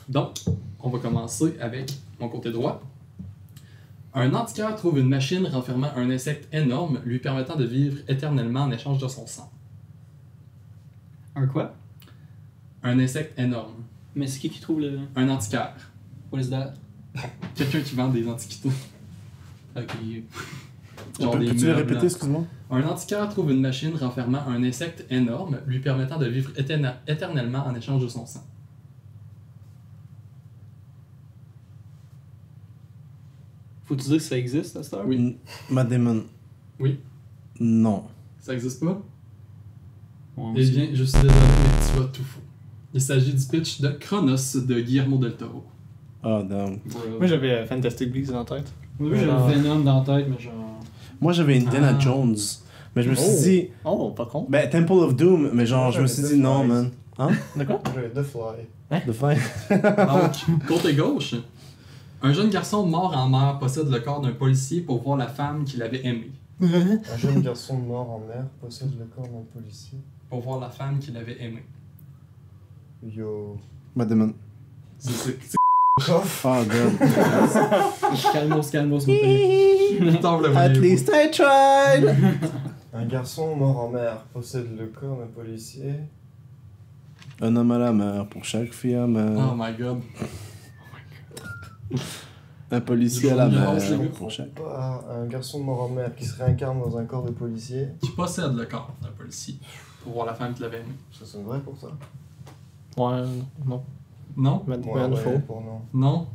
Donc, on va commencer avec mon côté droit. Un antiquaire trouve une machine renfermant un insecte énorme lui permettant de vivre éternellement en échange de son sang. Un quoi? Un insecte énorme. Mais c'est qui trouve le. Un antiquaire. What is that? Quelqu'un qui vend des antiquités. Ok. Peux-tu le meubles, répéter, là. excuse-moi? Un antiquaire trouve une machine renfermant un insecte énorme lui permettant de vivre éternellement en échange de son sang. Faut-tu dire que ça existe à cette heure? Oui. Matt Damon. Oui. Non. Ça existe pas? Ouais, Eh bien, je suis désolé, mais tu vas tout faux. Il s'agit du pitch de Chronos de Guillermo del Toro. Oh, damn. Moi, j'avais Fantastic Beasts en tête. Moi, j'ai le Venom dans la tête, mais genre. Moi, j'avais Indiana Ah. Jones. Mais je me suis dit, Oh, pas con. ben, Temple of Doom, mais genre, Moi, je me j'avais suis dit The non, Flies. man. Hein? De quoi? J'avais The Fly. De fin. Donc, côté gauche, un jeune garçon mort en mer possède le corps d'un policier pour voir la femme qu'il avait aimée. Un jeune garçon mort en mer possède le corps d'un policier. Pour voir la femme qu'il avait aimée. Yo. Matt Damon. C'est Oh, damn. Calmos, mon pays. T'en voulais At voler, least I tried! Un garçon mort en mer possède le corps d'un policier. Un homme à la mer pour chaque fille à Oh mer. my god. Un policier à la mer Je comprends pour chaque. Pas un garçon mort en mer qui se réincarne dans un corps de policier. Qui possède le corps d'un policier pour voir la femme qu'il avait aimée. Ça sonne vrai pour ça? Ouais, non. Non? Man, faux. pour non. Non?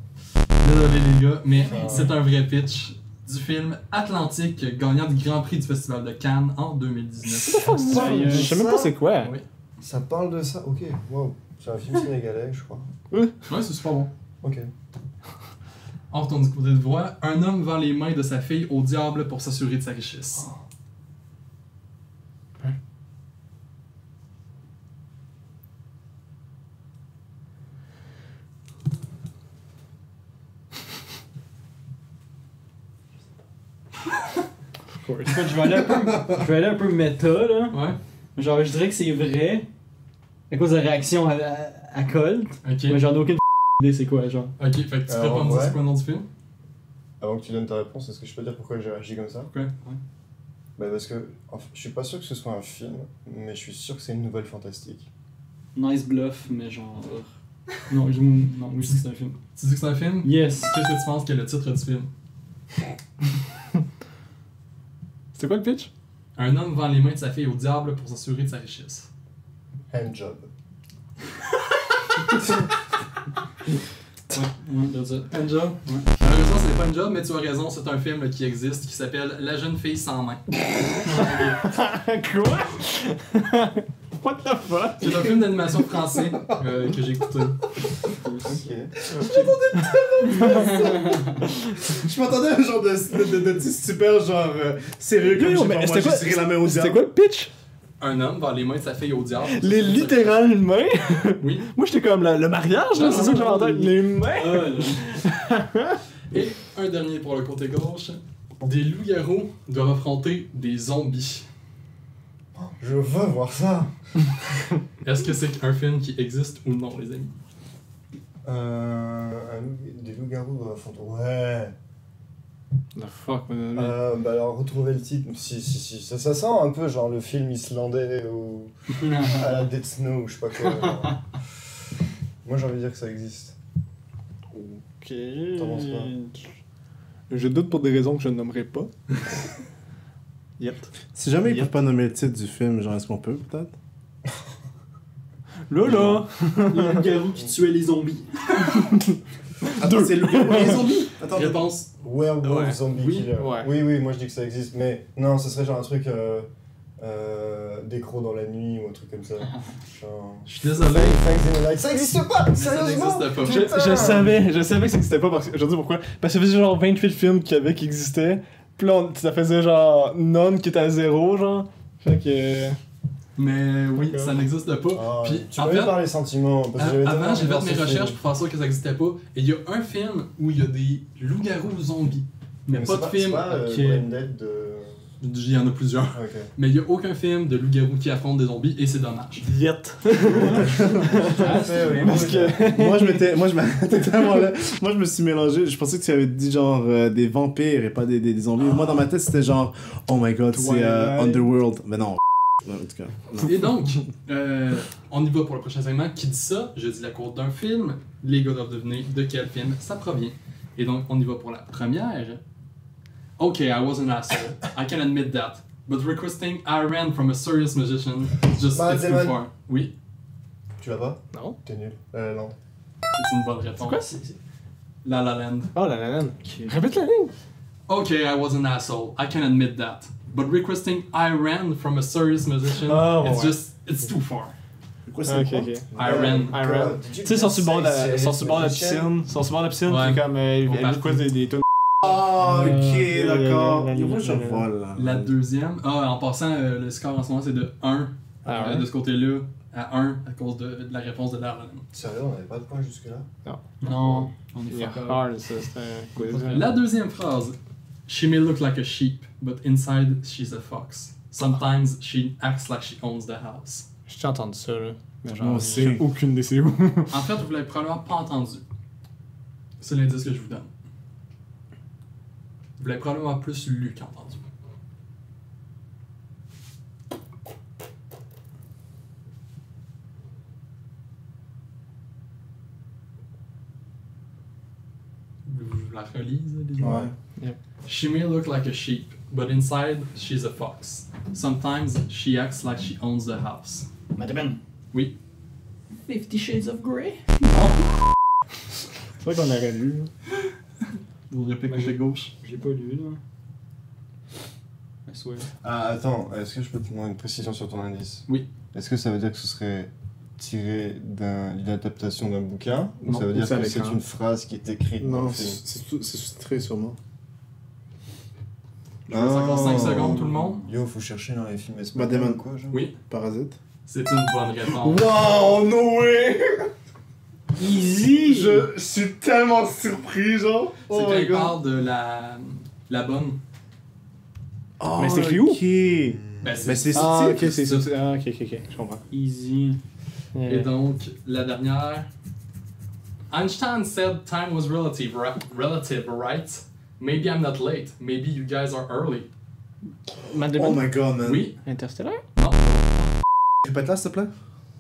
Désolé les gars, mais c'est un vrai pitch du film Atlantique, gagnant du Grand Prix du Festival de Cannes en 2019. Je sais même pas c'est quoi. Oui. Ça parle de ça? Ok, wow. C'est un film sénégalais, je crois. Ouais, c'est super bon. Ok. On retourne du côté de voix. Un homme vend les mains de sa fille au diable pour s'assurer de sa richesse. Écoute, je vais aller un peu méta, là. Ouais. Genre, je dirais que c'est vrai. à cause de la réaction à Colt. Ok. Mais j'en ai aucune idée c'est quoi, genre. Ok, fait que tu peux pas me dire ouais. c'est quoi le nom du film? Avant que tu donnes ta réponse, est-ce que je peux dire pourquoi j'ai réagi comme ça? Pourquoi? Ouais. Bah parce que je suis pas sûr que ce soit un film, mais je suis sûr que c'est une nouvelle fantastique. Nice bluff, mais genre. Non, je dis que c'est un film. Tu dis que c'est un film? Yes! Qu'est-ce que tu penses que est le titre du film? C'était quoi le pitch? Un homme vend les mains de sa fille au diable pour s'assurer de sa richesse. Handjob. Ouais, that's it. Un job? Ouais. Malheureusement, c'est pas un job, mais tu as raison, c'est un film qui existe qui s'appelle La jeune fille sans main. Quoi? What the fuck? C'est un film d'animation français que j'ai écouté. Ok. Je m'attendais à un genre de petit super genre sérieux comme Yo, je sais mais pas, moi c'était quoi? je tirais la main au C'était diable. quoi le pitch? Un homme vend les mains de sa fille au diable. Les littérales mains? Oui. Moi j'étais comme le mariage, là, c'est ça que j'avais en tête. Les mains? Et un dernier pour le côté gauche. Des loups-garous doivent affronter des zombies. Je veux voir ça. Est-ce que c'est un film qui existe ou non, les amis? Des loups-garous dans la fontaine. Ouais. The fuck, man. Bah alors, retrouver le titre. Si. Ça sent un peu genre le film islandais ou à la Dead Snow ou je sais pas quoi. Moi j'ai envie de dire que ça existe. Ok. T'en penses quoi? Je doute pour des raisons que je ne nommerai pas. Yep. Si jamais ils peuvent pas nommer le titre du film, genre est-ce qu'on peut peut-être? Là! Le loup-garou qui tuait les zombies. Attends, c'est le loup-garou et les zombies? Attends, Réponse. Werewolf Ouais. Zombie Oui, Killer. ouais. Oui, moi je dis que ça existe, mais non, ce serait genre un truc des crocs dans la nuit ou un truc comme ça. Genre... Je suis désolé. Fangs in the Night. Ça existe pas! Mais ça Sérieusement! n'existe pas. Je savais que ça existait pas parce que. Je veux dire pourquoi. Parce que ça faisait genre 28 films qui existaient. Puis là, ça faisait genre None qui était à 0, genre. Fait que. Mais oui, ça n'existe pas. Ah, Puis, tu en m'avais fait, parlé des sentiments. Parce que j'avais avant, tellement j'ai voir fait mes ce recherches film. pour faire sûr que ça n'existait pas. Et il y a un film où il y a des loups-garous zombies. Mais pas de film. C'est pas Ok. Brain Dead de... Il y en a plusieurs. Ok. Mais il n'y a aucun film de loups-garous qui affrontent des zombies et c'est dommage. Yet. Parce que... moi je m'arrêtais tellement là. Moi je me suis mélangé, je pensais que tu avais dit genre des vampires et pas des zombies. Moi dans ma tête c'était genre oh my god, c'est Twilight. Underworld. Mais non. En tout cas. Non. Et donc, on y va pour le prochain segment. Qui dit ça? Je dis la courte d'un film. Les gars doivent deviner de quel film ça provient. Et donc, on y va pour la première. Ok, I was an asshole. I can admit that. But requesting I ran from a serious magician is just Matt it's too Damon. far. Oui, Tu l'as pas? Non. T'es nul. Non. c'est une bonne réponse. quoi? La La Land. Oh la laine. Répète la ligne. Okay, I was an asshole. I can admit that. But requesting I ran from a serious magician, Oh, it's ouais. just, it's too far. Quoi c'est Ok, quoi? ok. I ran. Tu sais, ils sont sur le bord de la piscine. Ils sont sur le bord de la piscine, Ouais. puis comme. Ils vont Elle partout. request des tonnes. Ah ok d'accord. la- Moi je la- vole là. La deuxième, en passant, le score en ce moment c'est de 1 Ah ouais? de ce côté-là à 1 à cause de la réponse de Darlan. Sérieux, on n'avait pas de point jusque-là? Non, on est Yeah, fuck up. hard, ça, c'est un quiz. La deuxième phrase, She may look like a sheep, but inside she's a fox. Sometimes she acts like she owns the house. J'ai entendu ça, là. Mais genre, Moi aussi. j'ai aucune idée c'est où. En fait, vous l'avez probablement pas entendu. C'est l'indice que je vous donne. Vous l'avez probablement plus lu qu'entendu. Vous la relise, les Ouais. She may look like a sheep, but inside she's a fox. Sometimes she acts like she owns the house. Madame. Oui. 50 Shades of Grey. C'est vrai qu'on aurait lu. Vous réplique Mais côté gauche. J'ai pas lu, là. I swear. Ah, attends, est-ce que je peux te demander une précision sur ton indice? Oui. Est-ce que ça veut dire que ce serait tiré d'une adaptation d'un bouquin? Ou Non, ça veut ou dire c'est à que c'est l'écran. une phrase qui est écrite dans Non, le film? c'est sous-titré sûrement. Je vous laisse encore 5 secondes, tout le monde. Yo, faut chercher dans les films Bah, Damon. ou quoi, genre? Oui, Parasite. c'est une bonne réponse. Wow, no way! Easy! Je suis tellement surpris genre. C'est quand il parle de la bonne. Oh, Mais c'est écrit où? ok. Ben, Mais c'est Ah, ok, sous-titre. c'est ça. Ah, ok, je comprends. Easy. Et donc, la dernière. Einstein said time was relative, right? Maybe I'm not late. Maybe you guys are early. Oh my god, man. Oui? Interstellar? Non. Répète là, s'il te plaît.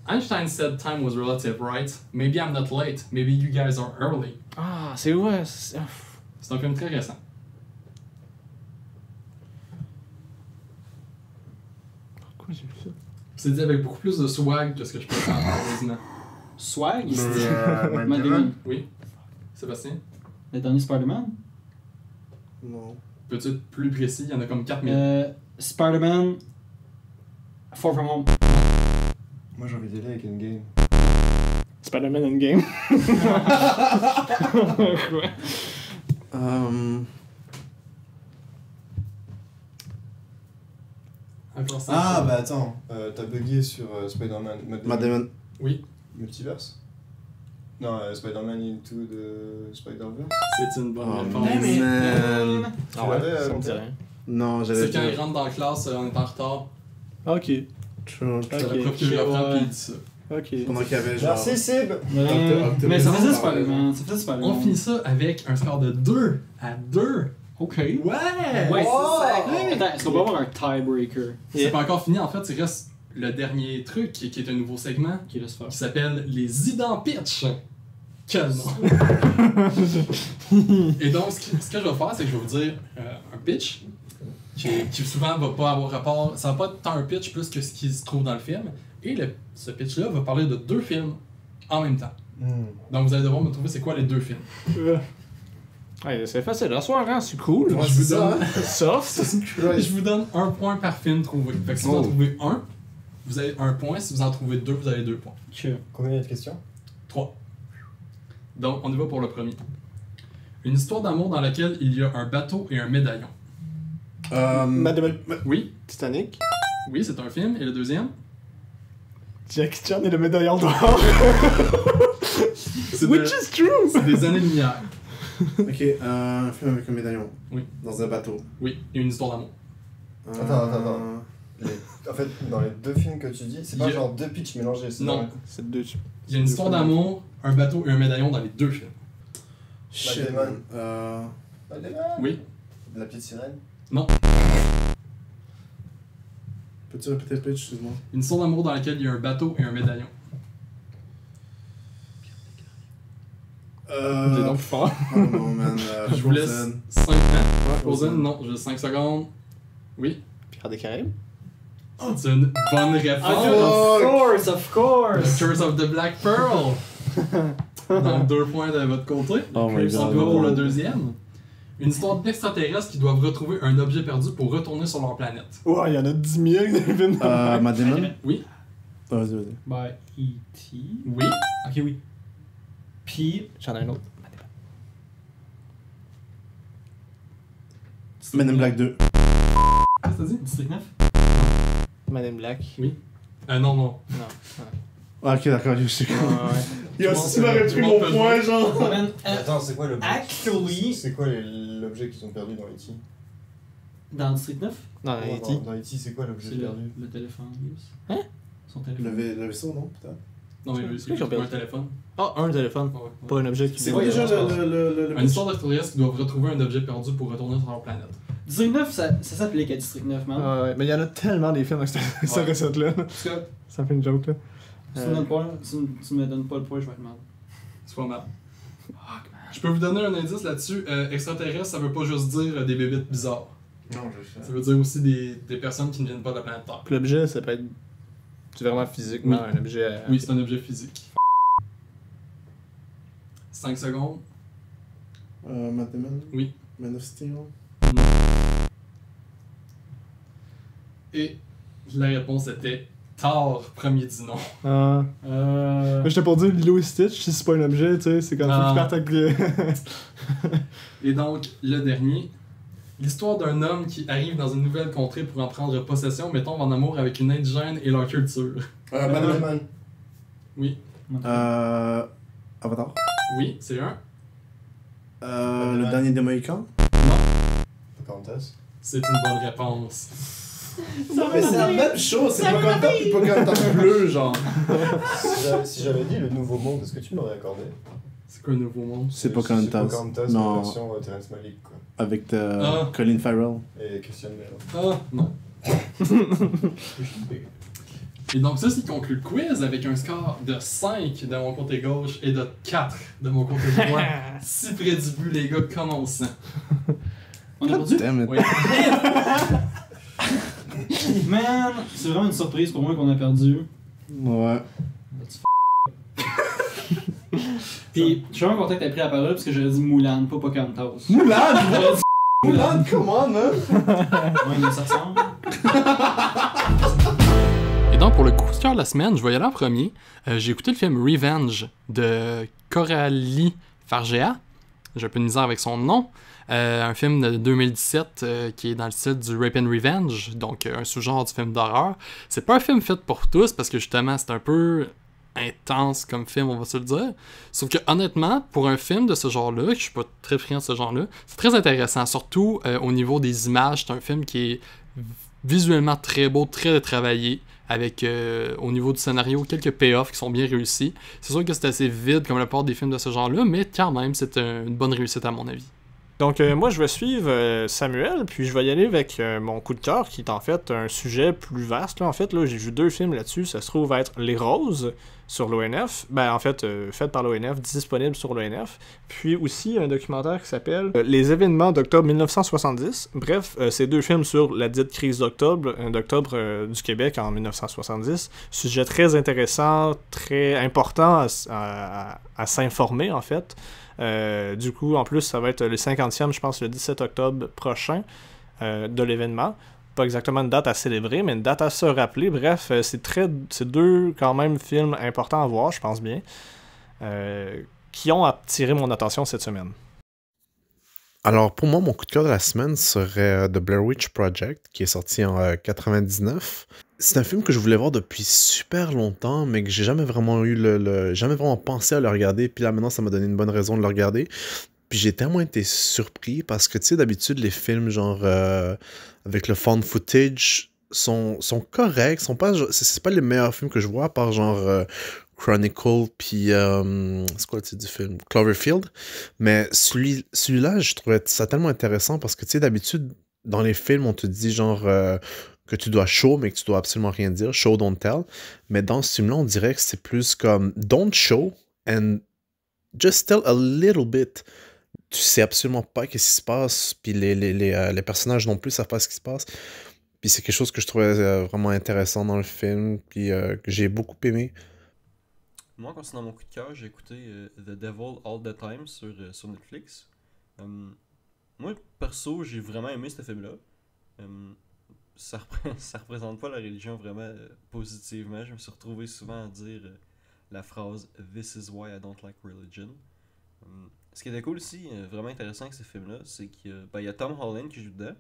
Einstein said time was relative, right? Maybe I'm not late. Maybe you guys are early. Ah, c'est ouais. C'est un film très récent. Pourquoi j'ai vu ça? C'est dit avec beaucoup plus de swag que ce que je peux faire, heureusement. Swag? Matt Matt Damon. Damon. Oui? Sébastien? Le dernier Spider-Man? Non. Peux-tu être plus précis? Il y en a comme 4000. Spider-Man Far From Home. Moi j'ai envie d'y aller avec Endgame. Spider-Man Endgame. Quoi? Encore ça. Ah bah attends, t'as bugué sur Spider-Man. Matt Damon. Oui, Multiverse? Non, Spider-Man Into the Spider-Verse? c'est une bonne Oh, réponse. man. Tu Ah ouais, l'avais, ça me dit rien. Non, j'avais C'est quand il rentre dans la classe, on est en retard. Ok. True. C'est Ok, le prof qui le reprend ouais. puis il dit ça. Ok. Pendant qu'il y avait genre. Merci Sib! Mais ça faisait Octopus. Spider-Man. Ça faisait Spider-Man. On finit ça avec un score de 2 à 2. Ok. Ouais! Ouais, attends, est-ce qu'on peut avoir un tiebreaker? C'est pas encore fini, en fait, il reste le dernier truc qui est un nouveau segment Qui laisse faire. qui s'appelle les idents pitch. Quel nom! Et donc, ce que je vais faire, c'est que je vais vous dire un pitch qui souvent va pas avoir rapport. Ça va pas être tant un pitch plus que ce qui se trouve dans le film. Et ce pitch-là va parler de 2 films en même temps. Donc, vous allez devoir me trouver c'est quoi les 2 films. Ouais, c'est facile. La soirée, hein, c'est cool. Ouais, je vous c'est ça, donne, Soft. je vous donne 1 point par film trouvé. Fait que si vous en trouvez 1, vous avez 1 point. Si vous en trouvez 2, vous avez 2 points. Combien il y a de questions? 3. Donc, on y va pour le premier. Une histoire d'amour dans laquelle il y a un bateau et un médaillon. Matt Damon. Oui, Titanic. oui, c'est un film. Et le deuxième? Jackie Chan et le médaillon d'or. C'est Which is true. c'est des années-lumière. Ok, un film avec un médaillon. Oui. Dans un bateau. Oui, et une histoire d'amour. Attends. En fait, dans les 2 films que tu dis, c'est pas Il y a- genre 2 pitchs mélangés, c'est Non. dans- C'est deux. Il y a une histoire d'amour, un bateau et un médaillon dans les 2 films. Shit, Matt Damon. man. Matt Damon. Oui. La petite sirène? Non. Peux-tu répéter le pitch, excuse-moi? Une histoire d'amour dans laquelle il y a un bateau et un médaillon. J'ai donc fort. Oh non, man. Je vous laisse Frozen. 5 ans. Frozen. Frozen, non, juste 5 secondes. Oui. Pirates des Caraïbes. C'est une bonne réponse. Of course! Curse of the Black Pearl. Donc 2 points de votre côté. Oh my On god. va pour le deuxième. Une histoire d'extraterrestres qui doivent retrouver un objet perdu pour retourner sur leur planète. Ouais, il y en a 10 000 des films. Matt Damon? Oui. Ah, vas-y, vas-y. By E.T. Oui. Ok, oui. Puis, J'en ai un autre. Men in Black 2. Qu'est-ce que t'as dit? District 9? Man in Black. Non. Non. Ah, ok, d'accord, je sais quoi. Ouais. Yo, Tout si tu le monde m'aurais peut- pris tout le mon monde peut point, jouer. genre. Man, Attends, c'est quoi l'objet? Actually- C'est quoi l'objet qu'ils ont perdu dans E.T.? dans District 9? Non, Ouais, E.T. Dans E.T., c'est quoi l'objet C'est perdu? le téléphone. Hein? Son téléphone. Le vaisseau, non, peut-être? Non, mais C'est c'est quoi qu'ils ont un perdu? téléphone. Ah, un téléphone. Ouais. Pas un objet qui C'est quoi quoi déjà déjà, le Une histoire d'extraterrestres qui doivent retrouver un objet perdu pour retourner sur leur planète. District 9, ça s'applique à District 9, man. Ouais, mais il y en a tellement des films avec cette Ouais. recette-là. En tout cas, Ça fait une joke, là. Si tu me donnes pas le point, je vais être mal. c'est pas mal. Je peux vous donner un indice là-dessus. Extraterrestre, ça veut pas juste dire des bébites bizarres. Non, je sais. Ça veut dire aussi des personnes qui ne viennent pas de la planète Terre. Puis l'objet, ça peut être vraiment physiquement Oui. un objet. Oui, c'est un objet physique. 5 secondes. Matt Damon? Oui. Man of Steel? Non. Et la réponse était Thor, premier du nom. Ah. Mais j'étais pour dire Lilo et Stitch, si c'est pas un objet, tu sais, c'est comme Ah. faut qu'ils partent avec. Et donc, le dernier. L'histoire d'un homme qui arrive dans une nouvelle contrée pour en prendre possession, mais tombe en amour avec une indigène et leur culture. Matt Damon. Oui. Avatar? Oui, c'est un. Le dernier des Mohicans? Non, Pocahontas. c'est une bonne réponse. Mais c'est la même chose, c'est Pocahontas puis Pocahontas bleu, genre. Si j'avais dit le nouveau monde, est-ce que tu m'aurais accordé? C'est quoi un nouveau monde? C'est Pocahontas. C'est Pocahontas, Non. la version Terrence Malick, quoi. Avec Ah. Colin Farrell. Et Christian Bale. Ah, non. Et donc ça, c'est conclut le quiz avec un score de 5 de mon côté gauche et de 4 de mon côté droit. Si près du but, les gars, commençons. On a perdu? Damn it. Oui. Man, c'est vraiment une surprise pour moi qu'on a perdu. Ouais. Puis, je suis vraiment content que t'aies pris la parole parce que j'aurais dit Moulin, pas Pocahontas. Moulin! J'aurais dit Moulin, come on, man! Ouais, mais ça ressemble. Et donc, pour le coup de cœur de la semaine, je vais y aller en premier. J'ai écouté le film Revenge de Coralie Fargeat. J'ai un peu de misère avec son nom. Un film de 2017 qui est dans le style du Rape and Revenge, donc un sous-genre du film d'horreur. C'est pas un film fait pour tous parce que justement, c'est un peu intense comme film, on va se le dire. Sauf que honnêtement, pour un film de ce genre-là, que je suis pas très friand de ce genre-là, c'est très intéressant, surtout au niveau des images. C'est un film qui est visuellement très beau, très travaillé, avec au niveau du scénario quelques payoffs qui sont bien réussis. C'est sûr que c'est assez vide comme la plupart des films de ce genre-là, mais quand même, c'est une bonne réussite à mon avis. Donc, moi, je vais suivre Samuel, puis je vais y aller avec mon coup de cœur, qui est en fait un sujet plus vaste. Là. En fait, là, j'ai vu 2 films là-dessus. Ça se trouve être Les Roses sur l'ONF. Ben, en fait, fait par l'ONF, disponible sur l'ONF. Puis aussi un documentaire qui s'appelle Les événements d'octobre 1970. Bref, c'est 2 films sur la dite crise d'octobre du Québec en 1970. Sujet très intéressant, très important à s'informer, en fait. Du coup, en plus, ça va être le 50e, je pense, le 17 octobre prochain de l'événement. Pas exactement une date à célébrer, mais une date à se rappeler. Bref, c'est 2 quand même films importants à voir, je pense bien, qui ont attiré mon attention cette semaine. Alors, pour moi, mon coup de cœur de la semaine serait The Blair Witch Project, qui est sorti en 99. C'est un film que je voulais voir depuis super longtemps, mais que j'ai jamais vraiment jamais vraiment pensé à le regarder. Puis là, maintenant, ça m'a donné une bonne raison de le regarder. Puis j'ai tellement été surpris parce que, tu sais, d'habitude, les films, genre, avec le found footage, sont corrects. C'est pas les meilleurs films que je vois, à part, genre, Chronicle, puis c'est quoi le titre du film? Cloverfield. Mais celui-là, je trouvais ça tellement intéressant parce que, tu sais, d'habitude, dans les films, on te dit, genre... que tu dois show, mais que tu dois absolument rien dire. Show, don't tell. Mais dans ce film-là, on dirait que c'est plus comme don't show and just tell a little bit. Tu sais absolument pas ce qui se passe, puis les personnages non plus savent pas ce qui se passe. Puis c'est quelque chose que je trouvais vraiment intéressant dans le film, puis que j'ai beaucoup aimé. Moi, concernant mon coup de cœur, j'ai écouté The Devil All the Time sur Netflix. Moi, perso, j'ai vraiment aimé ce film-là. Ça représente pas la religion vraiment positivement. Je me suis retrouvé souvent à dire la phrase « This is why I don't like religion ». Ce qui était cool aussi, vraiment intéressant avec ce film-là, c'est qu'il y a Tom Holland qui joue dedans.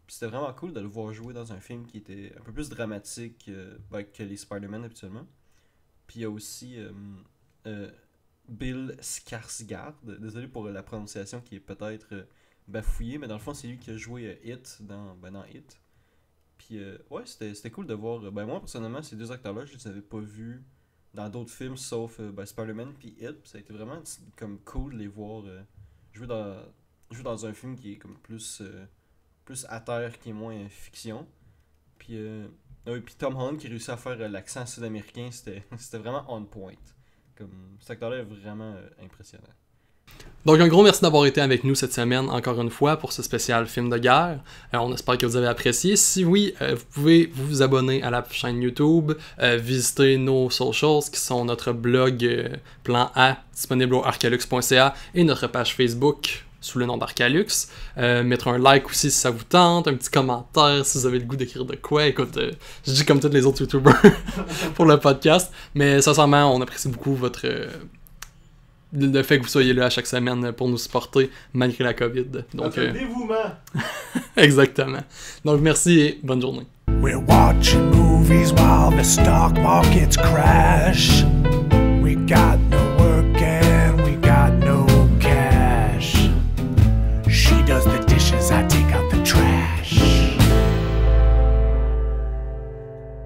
Puis c'était vraiment cool de le voir jouer dans un film qui était un peu plus dramatique que les Spider-Man habituellement. Puis il y a aussi Bill Skarsgård, désolé pour la prononciation qui est peut-être bafouillée, mais dans le fond c'est lui qui a joué It dans It. Puis ouais, c'était cool de voir. Moi personnellement, ces 2 acteurs-là, je les avais pas vus dans d'autres films sauf Spider-Man puis It. Ça a été vraiment comme cool de les voir jouer dans un film qui est comme plus à terre, qui est moins fiction. Puis Tom Holland qui réussit à faire l'accent sud-américain, c'était vraiment on point. Comme, cet acteur-là est vraiment impressionnant. Donc un gros merci d'avoir été avec nous cette semaine, encore une fois, pour ce spécial film de guerre. On espère que vous avez apprécié. Si oui, vous pouvez vous abonner à la chaîne YouTube, visiter nos socials, qui sont notre blog Plan A, disponible au arcalux.ca, et notre page Facebook, sous le nom d'Arcalux. Mettre un like aussi si ça vous tente, un petit commentaire si vous avez le goût d'écrire de quoi. Écoute, je dis comme tous les autres YouTubers pour le podcast, mais sincèrement, on apprécie beaucoup le fait que vous soyez là à chaque semaine pour nous supporter malgré la COVID. Donc, dévouement! Exactement. Donc merci et bonne journée. We're watching movies while the stock markets crash. We got